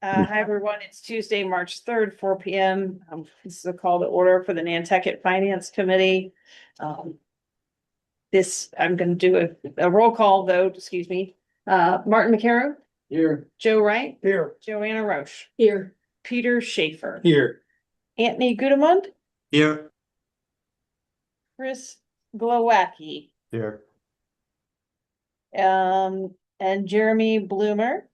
Hi, everyone. It's Tuesday, March 3rd, 4 p.m. This is a call to order for the Nantucket Finance Committee. I'm going to do a roll call vote, excuse me. Martin McCarroll, Here. Joe Wright, Here. Joanna Roche, here, Peter Schaefer, Here. Anthony Gudemund, Here. Chris Glowacki, Here. and Jeremy Bloomer.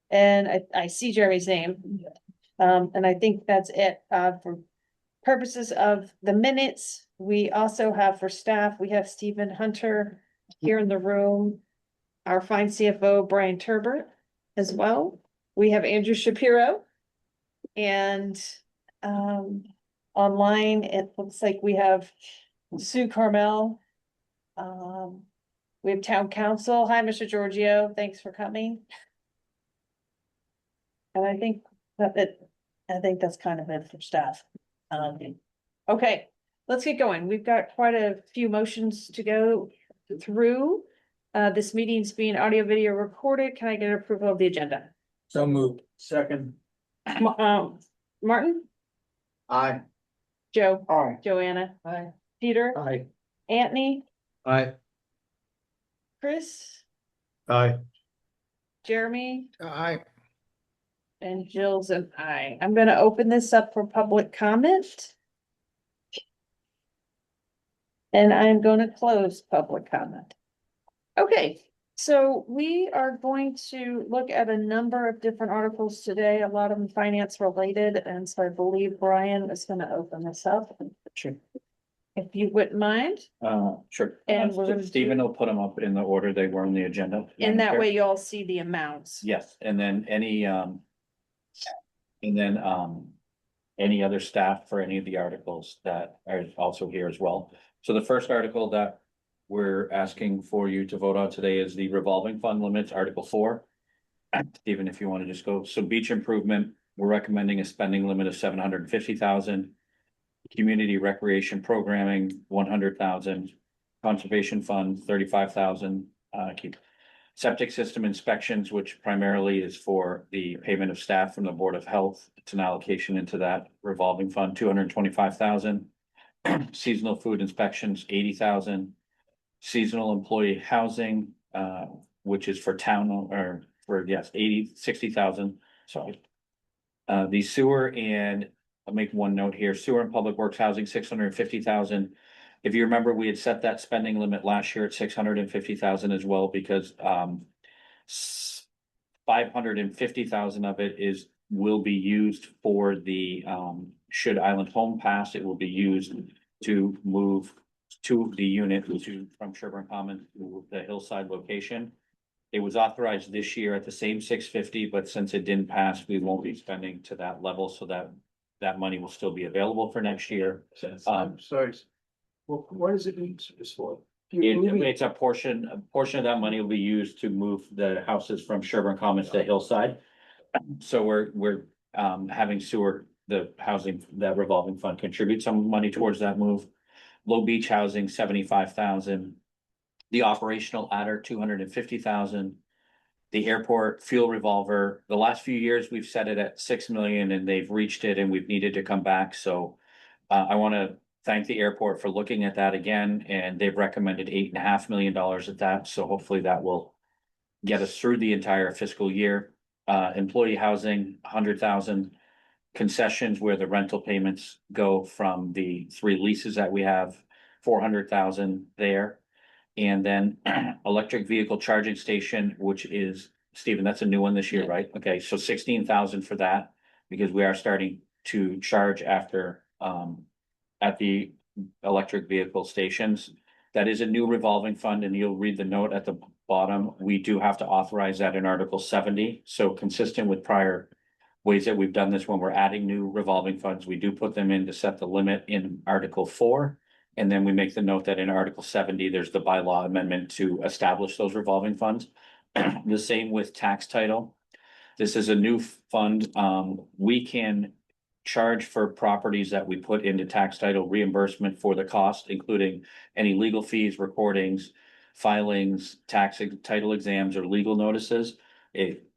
And I see Jeremy's name. And I think that's it, for purposes of the minutes. We also have for staff, we have Stephen Hunter here in the room. Our fine CFO, Brian Turbert, as well. We have Andrew Shapiro. And, online, it looks like we have Sue Carmel. We have town council. Hi, Mr. Giorgio. Thanks for coming. And I think that's kind of it for staff. Okay, let's get going. We've got quite a few motions to go through. This meeting's being audio video recorded. Can I get approval of the agenda? So moved. Second. Martin, Aye. Joe, Aye. Joanna, Aye. Peter, Aye. Anthony, Aye. Chris, Aye. Jeremy, Aye. and Jill's and I. I'm gonna open this up for public comment. And I'm gonna close public comment. Okay, so we are going to look at a number of different articles today, a lot of them finance related, and so I believe Brian is gonna open this up. Sure. If you wouldn't mind, Sure. And we're gonna Stephen will put them up in the order they were on the agenda. and that way you all see the amounts. Yes, and then any other staff for any of the articles that are also here as well. So the first article that we're asking for you to vote on today is the revolving fund limits, Article 4. Stephen, if you want to just go, so beach improvement, we're recommending a spending limit of 750,000. Community recreation programming, 100,000. Conservation fund, 35,000. Septic system inspections, which primarily is for the payment of staff from the Board of Health. It's an allocation into that revolving fund, 225,000. Seasonal food inspections, 80,000. Seasonal employee housing, which is for town or for, yes, 60,000, sorry. The sewer and I'll make one note here, sewer and public works housing, 650,000. If you remember, we had set that spending limit last year at 650,000 as well, because 550,000 of it will be used for the should Island Home pass, it will be used to move to the unit from Sherburne Commons to the Hillside location. It was authorized this year at the same 650, but since it didn't pass, we won't be spending to that level, so that money will still be available for next year. I'm sorry. Well, what does it mean for? It's a portion of that money will be used to move the houses from Sherburne Commons to Hillside. So we're having sewer, the housing, that revolving fund contribute some money towards that move. Low Beach housing, 75,000. The operational adder, 250,000. The airport fuel revolver, the last few years, we've set it at 6 million and they've reached it and we've needed to come back. So I want to thank the airport for looking at that again, and they've recommended $8.5 million at that. So hopefully that will get us through the entire fiscal year. Employee housing, 100,000. Concessions where the rental payments go from the 3 leases that we have, 400,000 there. And then electric vehicle charging station, which is, Stephen, that's a new one this year, right? Okay, so 16,000 for that, because we are starting to charge after at the electric vehicle stations. That is a new revolving fund, and you'll read the note at the bottom. We do have to authorize that in Article 70. So consistent with prior ways that we've done this, when we're adding new revolving funds, we do put them in to set the limit in Article 4. And then we make the note that in Article 70, there's the bylaw amendment to establish those revolving funds. The same with tax title. This is a new fund. We can charge for properties that we put into tax title reimbursement for the cost, including any legal fees, recordings, filings, title exams, or legal notices.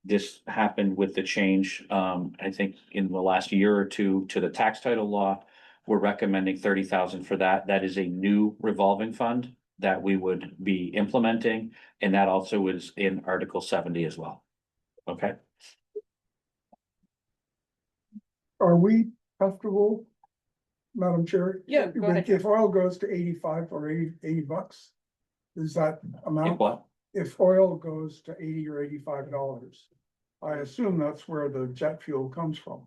This happened with the change, I think in the last year or two to the tax title law. We're recommending 30,000 for that. That is a new revolving fund that we would be implementing, and that also is in Article 70 as well. Okay, Are we comfortable, Madam Chair? Yeah, go ahead. If oil goes to 85 or 80 bucks, is that if amount? what? If oil goes to 80 or $85, I assume that's where the jet fuel comes from.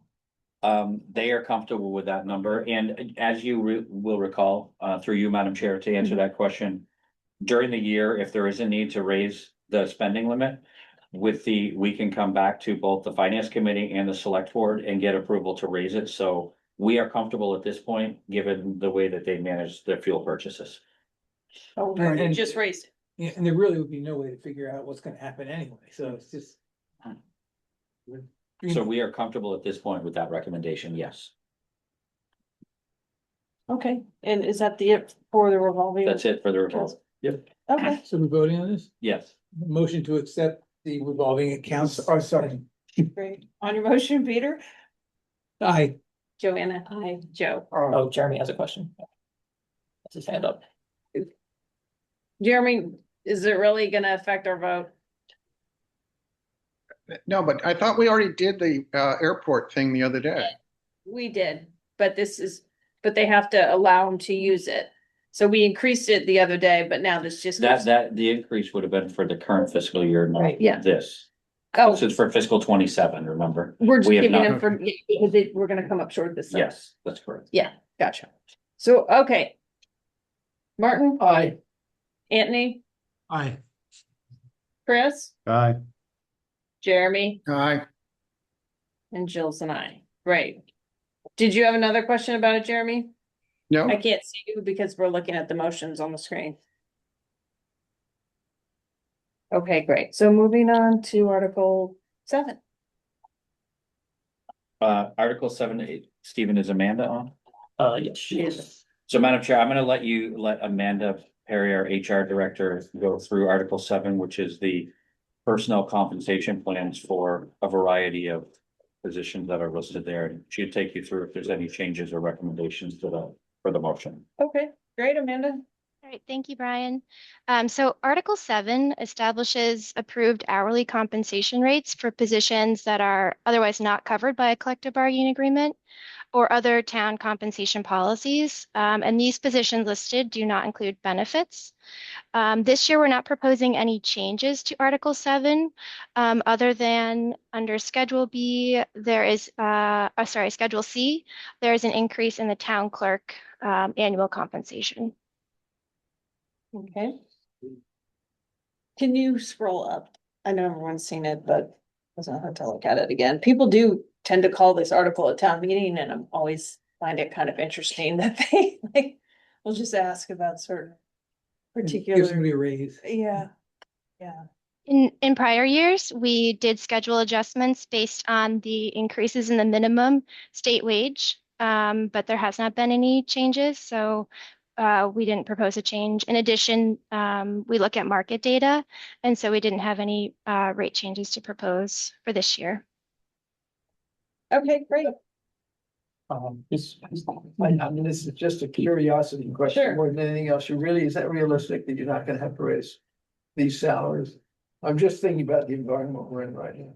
They are comfortable with that number, and as you will recall, through you, Madam Chair, to answer that question. During the year, if there is a need to raise the spending limit. We can come back to both the finance committee and the select board and get approval to raise it, so. We are comfortable at this point, given the way that they manage their fuel purchases. Oh, And- you just raised it. Yeah, and there really would be no way to figure out what's gonna happen anyway, so it's just. So we are comfortable at this point with that recommendation, yes. Okay, and is that it for the revolving? That's it for the revolve. Yep, Okay, So we're voting on this, yes. motion to accept the revolving accounts. I second. great. On your motion, Peter? Aye. Joanna, hi, Joe. Oh, Jeremy has a question. That's his hand up. Jeremy, is it really gonna affect our vote? No, but I thought we already did the airport thing the other day. We did, but but they have to allow them to use it. So we increased it the other day, but now this just. The increase would have been for the current fiscal year, not Right. Yeah. this. Oh, This is for fiscal 27, remember? we're just we have giving not- them for, yeah, because we're gonna come up short this time. Yes, that's correct. Yeah, gotcha. So, okay. Martin? Aye. Anthony? Aye. Chris? Aye. Jeremy? Aye. And Jill's and I. Right. Did you have another question about it, Jeremy? No, I can't see you because we're looking at the motions on the screen. Okay, great. So moving on to Article 7. Article 7, Stephen, is Amanda on? Yes, she is. So Madam Chair, I'm gonna let Amanda Perry, our HR director, go through Article 7, which is the personnel compensation plans for a variety of positions that are listed there. She'll take you through if there's any changes or recommendations for the motion. Okay, great, Amanda. All right, thank you, Brian. So Article 7 establishes approved hourly compensation rates for positions that are otherwise not covered by a collective bargaining agreement or other town compensation policies. And these positions listed do not include benefits. This year, we're not proposing any changes to Article 7, other than under Schedule B, Schedule C, there is an increase in the town clerk annual compensation. Okay. Can you scroll up? I know everyone's seen it, but doesn't have to look at it again. People do tend to call this article a town meeting, and I'm always find it kind of interesting that they will just ask about certain Give particular, somebody a raise. yeah. Yeah, In prior years, we did schedule adjustments based on the increases in the minimum state wage, but there has not been any changes, so we didn't propose a change. In addition, we look at market data, and so we didn't have any rate changes to propose for this year. okay, great. This, I mean, this is just a curiosity Sure. question more than anything else. Is that realistic that you're not gonna have to raise these salaries? I'm just thinking about the environment we're in right now.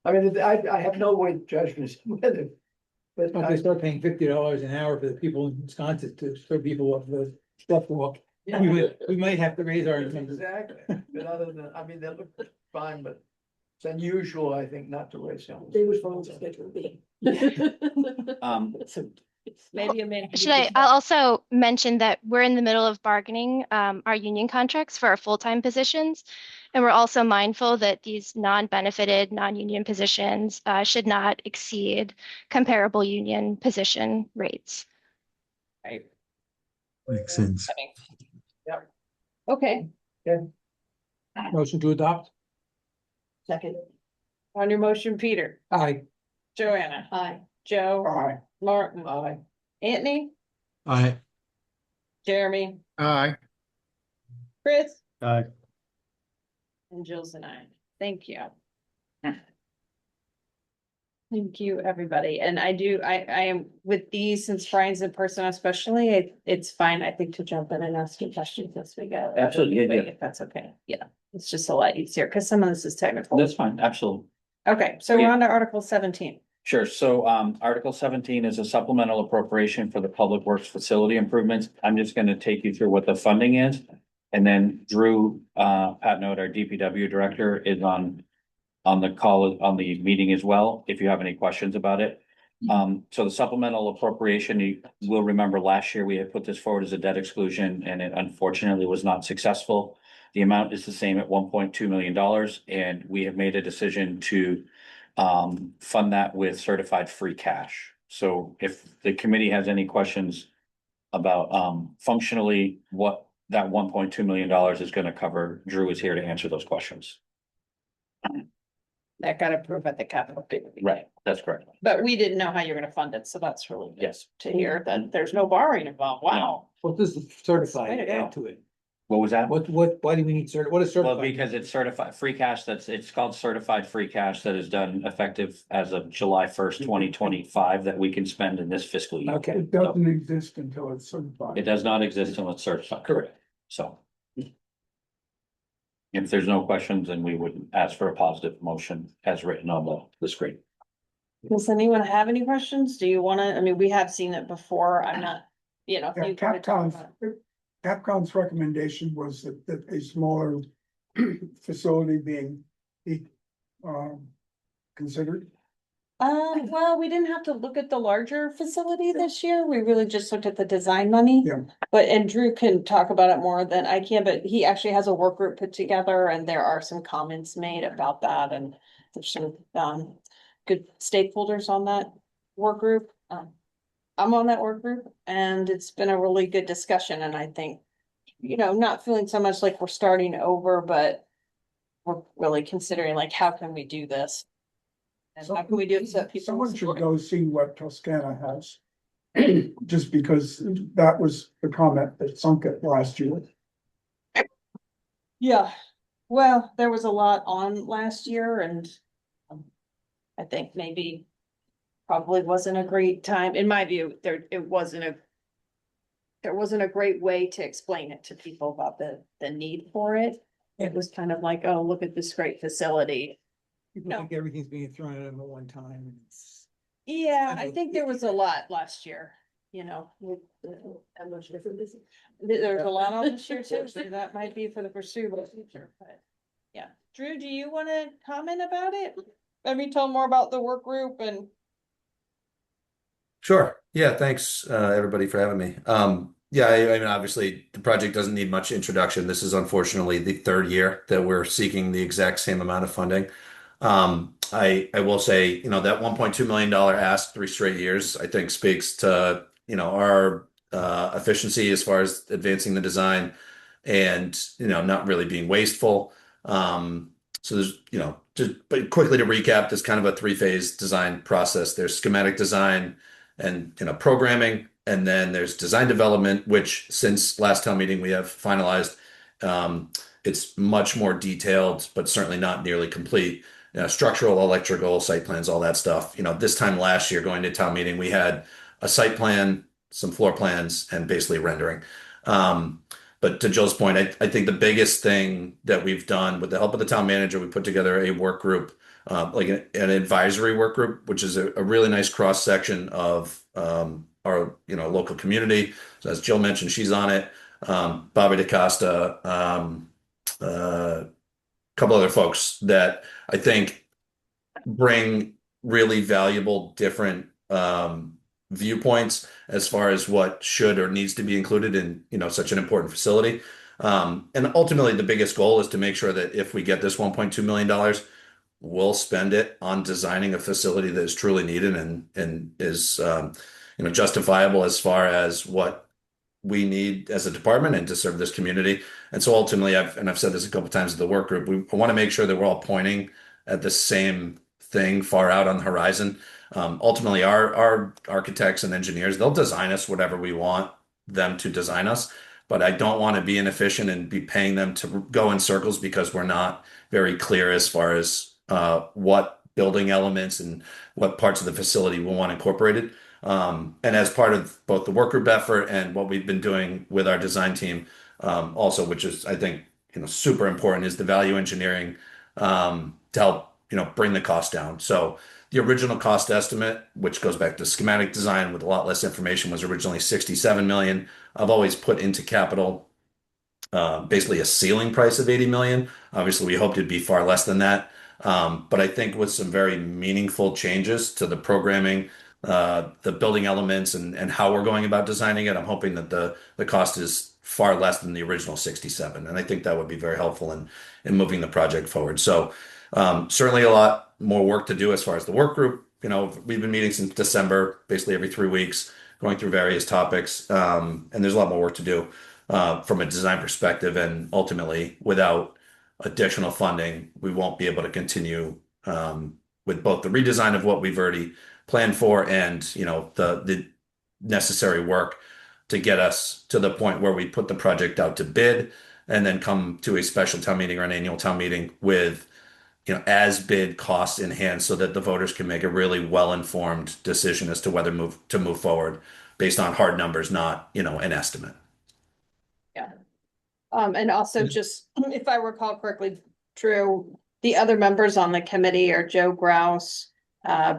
I mean, I have no way to judge this whether, but If they start paying $50 an hour for the people in Wisconsin to throw people off the stuff walk, we might have to raise our. exactly. But other than, I mean, they look fine, but it's unusual, I think, not to raise salaries. they was wrong to Schedule B. So, Maybe Amanda. I'll also mention that we're in the middle of bargaining our union contracts for our full-time positions. And we're also mindful that these non-benefited, non-union positions should not exceed comparable union position rates. Makes sense. Okay, Motion to adopt? second, on your motion, Peter, Aye. Joanna, aye. Joe, Aye. Martin, Aye. Anthony, Aye. Jeremy, Aye. Chris, Aye. And Jill's and I. Thank you. Thank you, everybody. And I am with these, since Brian's in person especially, it's fine, I think, to jump in and ask you questions as we go. Absolutely, yeah, yeah. If that's okay. Yeah, it's just a lot easier because some of this is technical. That's fine, absolutely. Okay, so we're Yeah. on to Article 17. Sure. So, Article 17 is a supplemental appropriation for the Public Works facility improvements. I'm just gonna take you through what the funding is. And then Drew, Patnode, our DPW director, is on the call, on the meeting as well, if you have any questions about it. So the supplemental appropriation, you will remember last year we had put this forward as a debt exclusion and it unfortunately was not successful. The amount is the same at $1.2 million, and we have made a decision to fund that with certified free cash. So if the committee has any questions about functionally what that $1.2 million is gonna cover, Drew is here to answer those questions. That got approved at the capital. committee. Right, that's correct. But we didn't know how you're gonna fund it, so that's really good Yes. to hear that there's no borrowing involved. Wow. What does the Way certified to go. add to it? What was that? Why do we need what is Well, certified? because it's certified free cash, it's called certified free cash that is done effective as of July 1st, 2025, that we can spend in this fiscal year. Okay, It doesn't exist until it's certified. It does not exist until it's certified. Correct. So. If there's no questions, then we would ask for a positive motion as written on the screen. Does anyone have any questions? Do you wanna, I mean, we have seen it before. I'm not, you know. if Yeah, you wanna talk about it. Capcom's recommendation was that a smaller facility be considered. Well, we didn't have to look at the larger facility this year. We really just looked at the design money. Yeah. But, and Drew can talk about it more than I can, but he actually has a work group put together and there are some comments made about that and there's some, good stakeholders on that work group. I'm on that work group and it's been a really good discussion and I think, you know, not feeling so much like we're starting over, but we're really considering like, how can we do this? And how can we do it so that people. Someone should support it? go see what Toscana has. Just because that was the comment that sunk it last year. Yeah, well, there was a lot on last year and I think maybe probably wasn't a great time, in my view, there wasn't a great way to explain it to people about the need for it. It was kind of like, oh, look at this great facility. People think everything's being thrown at them at one time. And it's. Yeah, I think there was a lot last year, you know, with How much different is it? there's a lot on this year too, so that might be for the foreseeable future, but. Yeah, Drew, do you wanna comment about it? Let me tell more about the work group and. Sure. Yeah, thanks, everybody for having me. Yeah, I mean, obviously, the project doesn't need much introduction. This is unfortunately the third year that we're seeking the exact same amount of funding. I will say, you know, that $1.2 million ask 3 straight years, I think speaks to, you know, our efficiency as far as advancing the design and, you know, not really being wasteful. So there's, you know, but quickly to recap, there's kind of a 3-phase design process. There's schematic design and, you know, programming, and then there's design development, which since last town meeting we have finalized. It's much more detailed, but certainly not nearly complete. You know, structural, electrical, site plans, all that stuff. You know, this time last year going to town meeting, we had a site plan, some floor plans, and basically rendering. But to Jill's point, I think the biggest thing that we've done with the help of the town manager, we put together a work group, like an advisory work group, which is a really nice cross section of our, you know, local community. So as Jill mentioned, she's on it. Bobby DaCosta, a couple other folks that I think bring really valuable different viewpoints as far as what should or needs to be included in, you know, such an important facility. And ultimately, the biggest goal is to make sure that if we get this $1.2 million, we'll spend it on designing a facility that is truly needed and is, you know, justifiable as far as what we need as a department and to serve this community. And so ultimately, I've said this a couple of times at the work group, we want to make sure that we're all pointing at the same thing far out on the horizon. Ultimately, our architects and engineers, they'll design us whatever we want them to design us. but I don't want to be inefficient and be paying them to go in circles because we're not very clear as far as what building elements and what parts of the facility we want incorporated. And as part of both the work group effort and what we've been doing with our design team, also, which is, I think, super important, is the value engineering to help, bring the cost down. So the original cost estimate, which goes back to schematic design with a lot less information, was originally 67 million. I've always put into capital basically a ceiling price of 80 million. Obviously, we hoped it'd be far less than that. But I think with some very meaningful changes to the programming, the building elements and how we're going about designing it, I'm hoping that the cost is far less than the original 67. And I think that would be very helpful in moving the project forward. So certainly a lot more work to do as far as the work group. We've been meeting since December, basically every 3 weeks, going through various topics. And there's a lot more work to do from a design perspective. And ultimately, without additional funding, we won't be able to continue with both the redesign of what we've already planned for and the necessary work to get us to the point where we put the project out to bid and then come to a special town meeting or an annual town meeting with as bid costs in hand so that the voters can make a really well-informed decision as to whether to move forward based on hard numbers, not an estimate. And also just, if I recall correctly, Drew, the other members on the committee are Joe Grouse,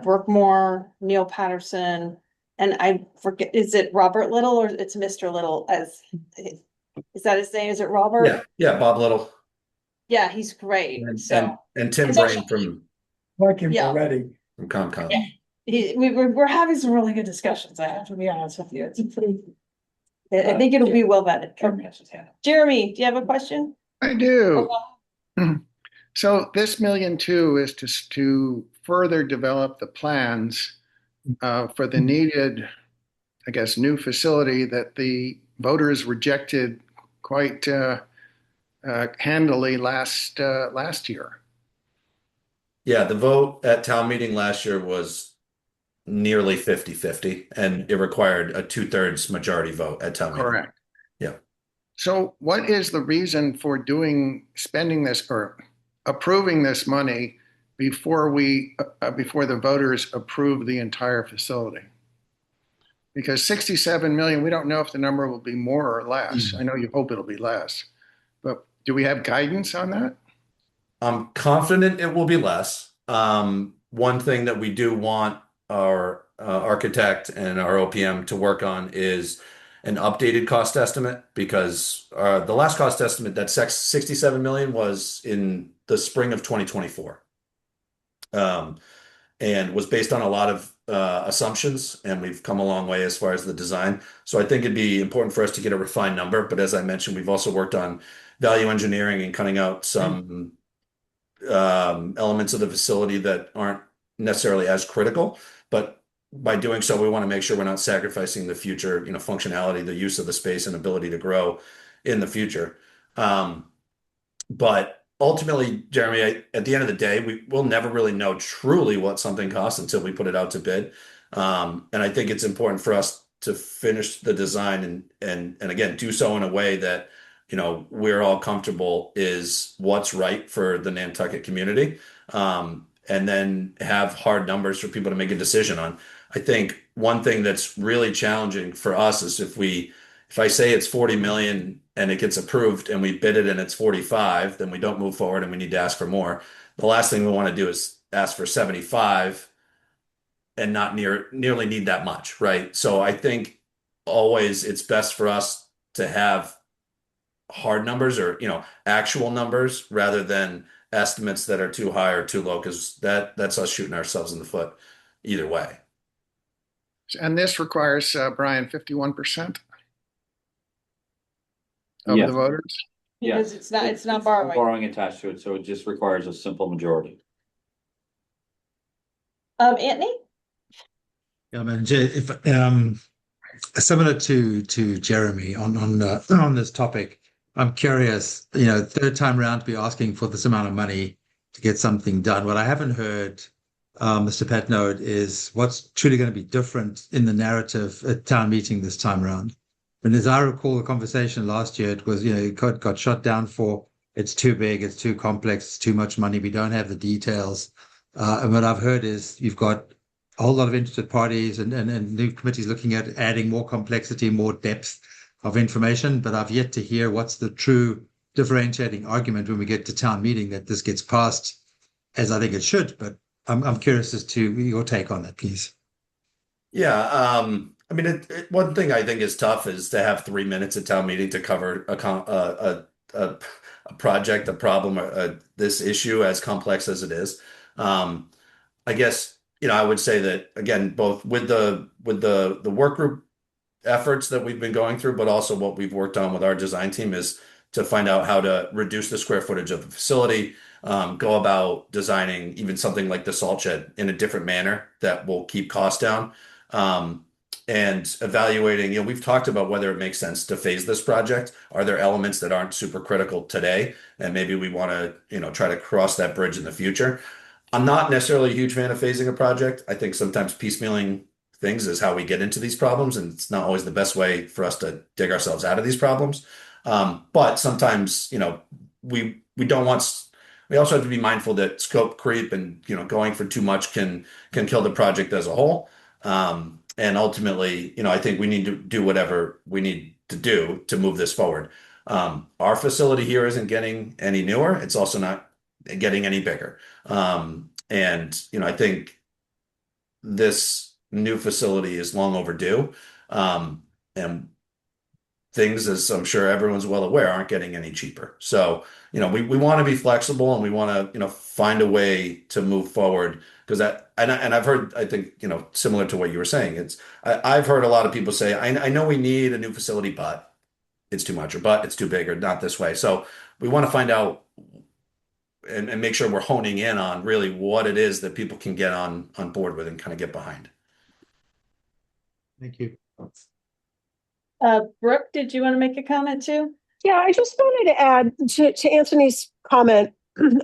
Brooke Moore, Neil Patterson, and I forget, is it Robert Little or it's Mr. Little? Is that his name? Is it Robert? Yeah, Bob Little. Yeah, he's great. And Tim It's Brain actually- Like him Yeah. already. from ComCom. We're having some really good discussions, I have to be honest with you. It's pretty. I think it'll be well vetted. Jeremy, do you have a question? I do. So this 1.2 million is to further develop the plans for the needed, I guess, new facility that the voters rejected quite handily last year. Yeah, the vote at town meeting last year was nearly 50-50, and it required a 2/3 majority vote at town meeting. Correct. Yeah. So what is the reason for spending this or approving this money before the voters approve the entire facility? Because 67 million, we don't know if the number will be more or less. I know you hope it'll be less, but do we have guidance on that? I'm confident it will be less. One thing that we do want our architect and our OPM to work on is an updated cost estimate, because the last cost estimate, that 67 million, was in the spring of 2024, and was based on a lot of assumptions, and we've come a long way as far as the design. So I think it'd be important for us to get a refined number. But as I mentioned, we've also worked on value engineering and cutting out some elements of the facility that aren't necessarily as critical. But by doing so, we want to make sure we're not sacrificing the future, functionality, the use of the space, and ability to grow in the future. But ultimately, Jeremy, at the end of the day, we'll never really know truly what something costs until we put it out to bid. And I think it's important for us to finish the design and again, do so in a way that, we're all comfortable is what's right for the Nantucket community. And then have hard numbers for people to make a decision on. I think one thing that's really challenging for us is if I say it's 40 million and it gets approved and we bid it and it's 45, then we don't move forward and we need to ask for more. The last thing we want to do is ask for 75 and not nearly need that much, right? So I think always it's best for us to have hard numbers or, actual numbers rather than estimates that are too high or too low, because that's us shooting ourselves in the foot either way. And this requires, Brian, 51% of Yeah. the voters? Yeah. Because it's not borrowing. Borrowing attached to it, so it just requires a simple majority. Anthony? Yeah, man, if similar to Jeremy on this topic, I'm curious, third time around to be asking for this amount of money to get something done. What I haven't heard, Mr. Petnode, is what's truly going to be different in the narrative at town meeting this time around. And as I recall the conversation last year, it was, it got shot down for it's too big, it's too complex, it's too much money, we don't have the details. And what I've heard is you've got a whole lot of interested parties and new committees looking at adding more complexity, more depth of information, but I've yet to hear what's the true differentiating argument when we get to town meeting that this gets passed as I think it should. But I'm curious as to your take on that, please. Yeah, I mean, one thing I think is tough is to have 3 minutes at town meeting to cover a project, a problem, this issue as complex as it is. I guess, I would say that again, both with the work group efforts that we've been going through, but also what we've worked on with our design team is to find out how to reduce the square footage of the facility, go about designing even something like the salt shed in a different manner that will keep costs down. And evaluating, we've talked about whether it makes sense to phase this project. Are there elements that aren't super critical today? And maybe we want to, try to cross that bridge in the future. I'm not necessarily a huge fan of phasing a project. I think sometimes piecemealing things is how we get into these problems, and it's not always the best way for us to dig ourselves out of these problems. But sometimes, we don't want. We also have to be mindful that scope creep and going for too much can kill the project as a whole. And ultimately, I think we need to do whatever we need to do to move this forward. Our facility here isn't getting any newer. It's also not getting any bigger. And I think this new facility is long overdue. And things, as I'm sure everyone's well aware, aren't getting any cheaper. So, we want to be flexible and we want to, find a way to move forward because I've heard, I think, similar to what you were saying, I've heard a lot of people say, I know we need a new facility, but it's too much, or but it's too big, or not this way. So we want to find out and make sure we're honing in on really what it is that people can get on board with and kind of get behind. Thank you. Brooke, did you want to make a comment too? Yeah, I just wanted to add to Anthony's comment.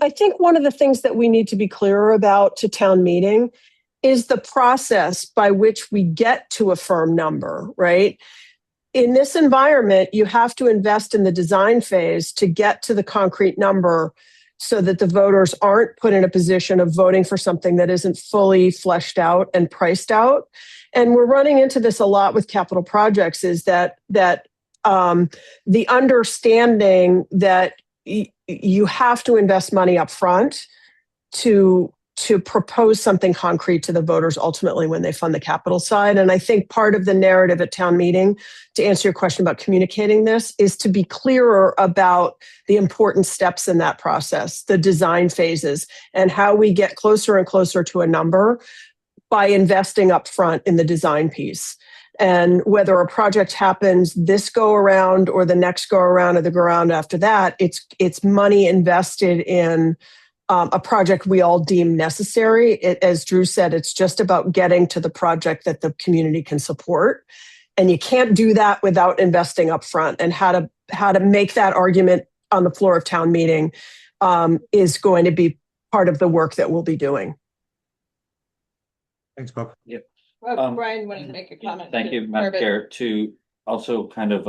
I think one of the things that we need to be clearer about to town meeting is the process by which we get to a firm number, right? In this environment, you have to invest in the design phase to get to the concrete number so that the voters aren't put in a position of voting for something that isn't fully fleshed out and priced out. And we're running into this a lot with capital projects, is that the understanding that you have to invest money up front to propose something concrete to the voters ultimately when they fund the capital side. And I think part of the narrative at town meeting, to answer your question about communicating this, is to be clearer about the important steps in that process, the design phases, and how we get closer and closer to a number by investing up front in the design piece. And whether a project happens this go around or the next go around or the go around after that, it's money invested in a project we all deem necessary. As Drew said, it's just about getting to the project that the community can support. And you can't do that without investing up front. And how to make that argument on the floor of town meeting is going to be part of the work that we'll be doing. Thanks, Bob. Yep. Brian wanted to make a comment. Thank you, Madam Chair. To also kind of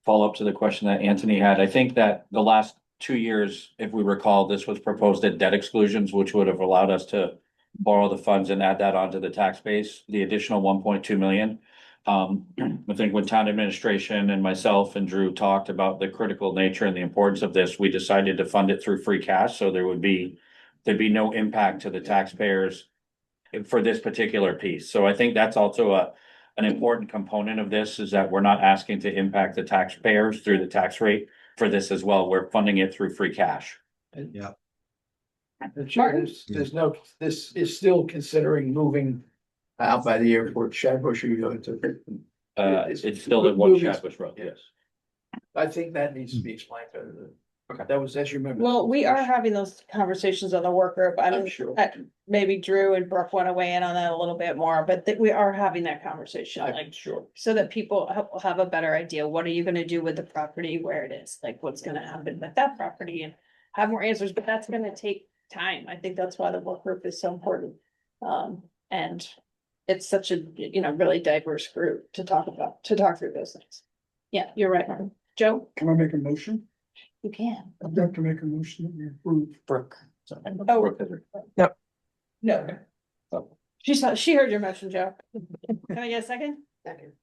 follow up to the question that Anthony had, I think that the last 2 years, if we recall, this was proposed at debt exclusions, which would have allowed us to borrow the funds and add that onto the tax base, the additional 1.2 million. I think when town administration and myself and Drew talked about the critical nature and the importance of this, we decided to fund it through free cash. So there'd be no impact to the taxpayers for this particular piece. So I think that's also an important component of this, is that we're not asking to impact the taxpayers through the tax rate for this as well. We're funding it through free cash. Yeah. This is still considering moving out by the airport, Shadbush, or you go into. It's still at one Shadbush Road, yes. I think that needs to be explained better. Okay. That was, as you remember. Well, we are having those conversations on the work group. I'm sure. Maybe Drew and Brooke want to weigh in on that a little bit more, but we are having that conversation, I'm sure. so that people have a better idea. What are you going to do with the property where it is? Like, what's going to happen with that property, and have more answers, but that's going to take time. I think that's why the work group is so important. And it's such a, really diverse group to talk through those things. Yeah, you're right. Joe, Can I make a motion? you can. I'd like to make a motion that we approve. Brooke. Oh, No. she heard your motion, Joe. Can I get a second? Second.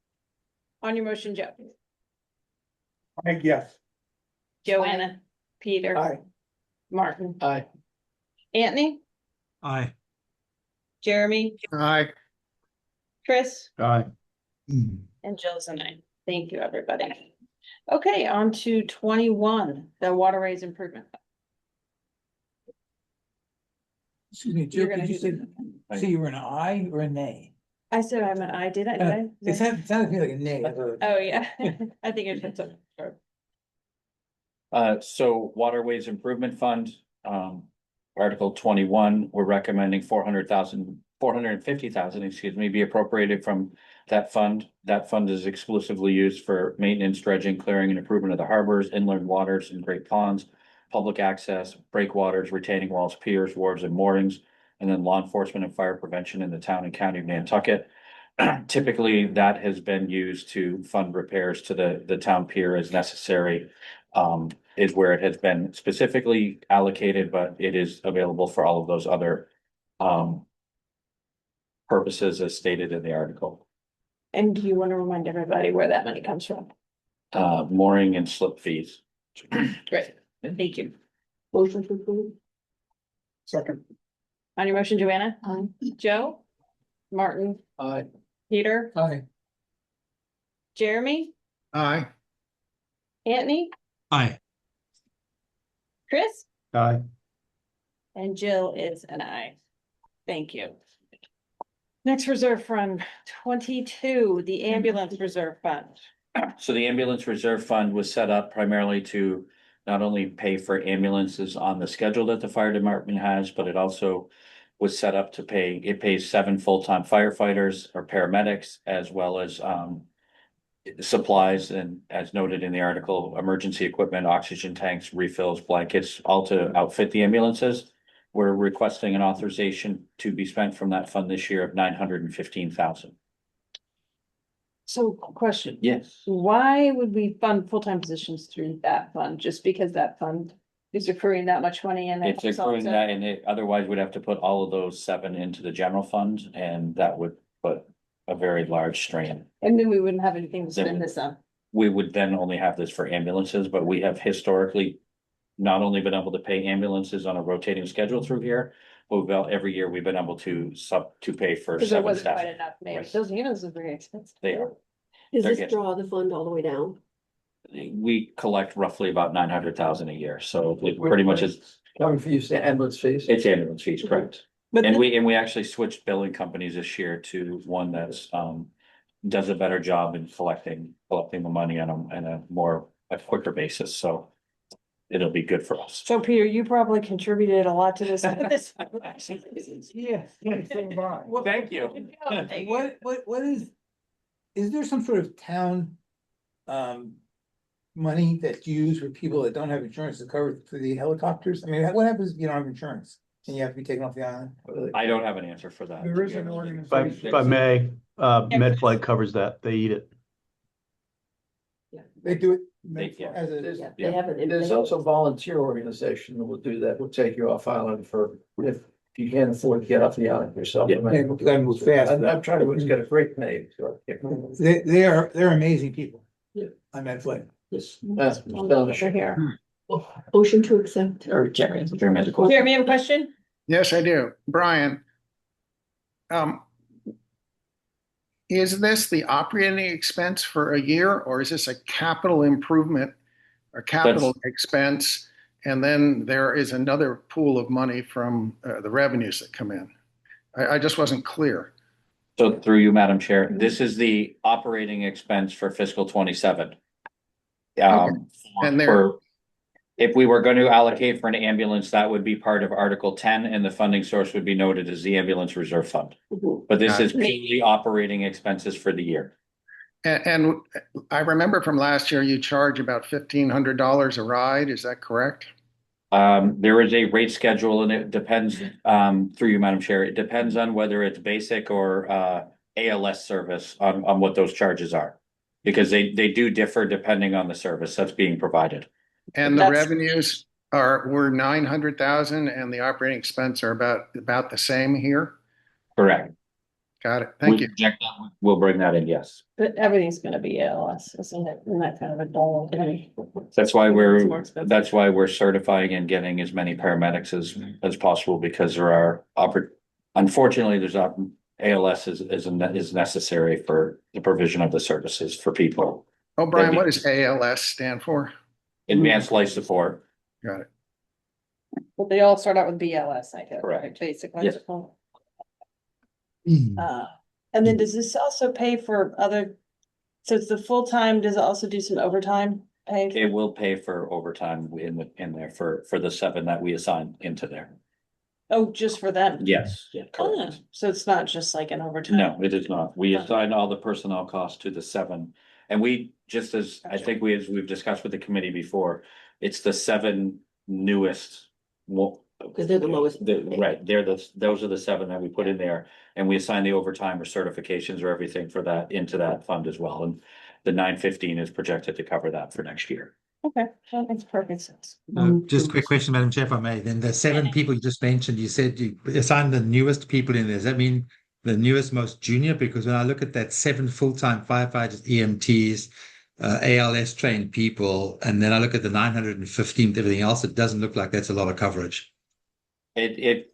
On your motion, Joe. Yes. Joanna, Peter, Aye. Martin, Aye. Anthony, Aye. Jeremy, Aye. Chris, Aye. and Jill's and I. Thank you, everybody. Okay, on to 21, the waterways improvement. Excuse me, You're Jill, gonna did you do say, say you were an I or a nay? I said I'm an I, did I? It sounded to me like a nay. Oh, yeah, I think it should. So Waterways Improvement Fund, Article 21, we're recommending 450,000, excuse me, be appropriated from that fund. That fund is exclusively used for maintenance, dredging, clearing and improvement of the harbors, inland waters and great ponds, public access, breakwaters, retaining walls, piers, wharves and moorings, and then law enforcement and fire prevention in the town and county of Nantucket. Typically, that has been used to fund repairs to the town pier as necessary. Is where it has been specifically allocated, but it is available for all of those other purposes as stated in the article. And do you want to remind everybody where that money comes from? Mooring and slip fees. Great, thank you. Motion to approve. Second. On your motion, Joanna? Joe? Martin? Aye. Peter? Aye. Jeremy? Aye. Anthony? Aye. Chris? Aye. And Jill is an I. Thank you. Next reserve fund, 22, the ambulance reserve fund. So the ambulance reserve fund was set up primarily to not only pay for ambulances on the schedule that the fire department has, but it also was set up to pay, it pays 7 full-time firefighters or paramedics, as well as supplies and, as noted in the article, emergency equipment, oxygen tanks, refills, blankets, all to outfit the ambulances. We're requesting an authorization to be spent from that fund this year of 915,000. So question. Yes. Why would we fund full-time positions through that fund? Just because that fund is accruing that much money in it? It's accruing that, and it otherwise would have to put all of those 7 into the general fund, and that would put a very large strain. And then we wouldn't have anything to spend this on. We would then only have this for ambulances, but we have historically not only been able to pay ambulances on a rotating schedule through here, but every year we've been able to pay for Because there 7 wasn't staff. quite enough, maybe. Right. Those units are very expensive. They are. Does They're this getting- draw the fund all the way down? We collect roughly about 900,000 a year, so it pretty much is, Coming for you, say ambulance fees. it's ambulance fees, correct? But And then- we actually switched billing companies this year to one that's does a better job in collecting the money on a quicker basis, so it'll be good for us. So Peter, you probably contributed a lot to this. Yeah. Thank you. What is there some sort of town money that's used for people that don't have insurance to cover for the helicopters? I mean, what happens if you don't have insurance and you have to be taken off the island? I don't have an answer for that. There is an If organization. I may, MedFlight covers that. They eat it. They do it Yeah. as a. There's- They have an. There's also a volunteer organization that will do that, will take you off island for, if you can't afford to get off the island yourself. Yeah. Yeah, you gotta move fast. I'm trying to get a great name. They're amazing people. Yeah. On that flight. That's Over here. Motion to accept. Or Jeremy. Jeremy has a question. Jeremy, you have a question? Yes, I do. Brian. Is this the operating expense for a year, or is this a capital improvement or capital expense? And then there is another pool of money from the revenues that come in. I just wasn't clear. So through you, Madam Chair, this is the operating expense for fiscal 27. And there- If we were going to allocate for an ambulance, that would be part of Article 10, and the funding source would be noted as the ambulance reserve fund. But this is purely operating expenses for the year. And I remember from last year, you charge about $1,500 a ride. Is that correct? There is a rate schedule, and it depends, through you, Madam Chair, it depends on whether it's basic or ALS service on what those charges are. Because they do differ depending on the service that's being provided. And the That's- revenues were 900,000 and the operating expense are about the same here? Correct. Got it. Thank We you. project that, we'll bring that in, yes. But everything's gonna be ALS, isn't it? And that kind of a dull. That's why It's we're, more expensive. that's why we're certifying and getting as many paramedics as possible, because there are unfortunately, ALS is necessary for the provision of the services for people. Oh, Brian, what does ALS stand for? Advanced life support. Got it. Well, they all start out with BLS, I guess, right? Correct. Basically. Yes. And then does this also pay for other, so it's the full-time, does it also do some overtime pay? It will pay for overtime in there for the 7 that we assign into there. Oh, just for them? Yes, yeah, Oh, correct. so it's not just like an overtime? No, it is not. We assign all the personnel costs to the 7. And we, just as I think as we've discussed with the committee before, it's the 7 newest. Because they're the lowest. Right, those are the 7 that we put in there, and we assign the overtime or certifications or everything for that into that fund as well. And the 915 is projected to cover that for next year. Okay, that makes perfect sense. Just a quick question, Madam Chair, if I may. Then the 7 people you just mentioned, you said you assigned the newest people in there. Does that mean the newest, most junior? Because when I look at that 7 full-time firefighters, EMTs, ALS trained people, and then I look at the 915, everything else, it doesn't look like that's a lot of coverage. The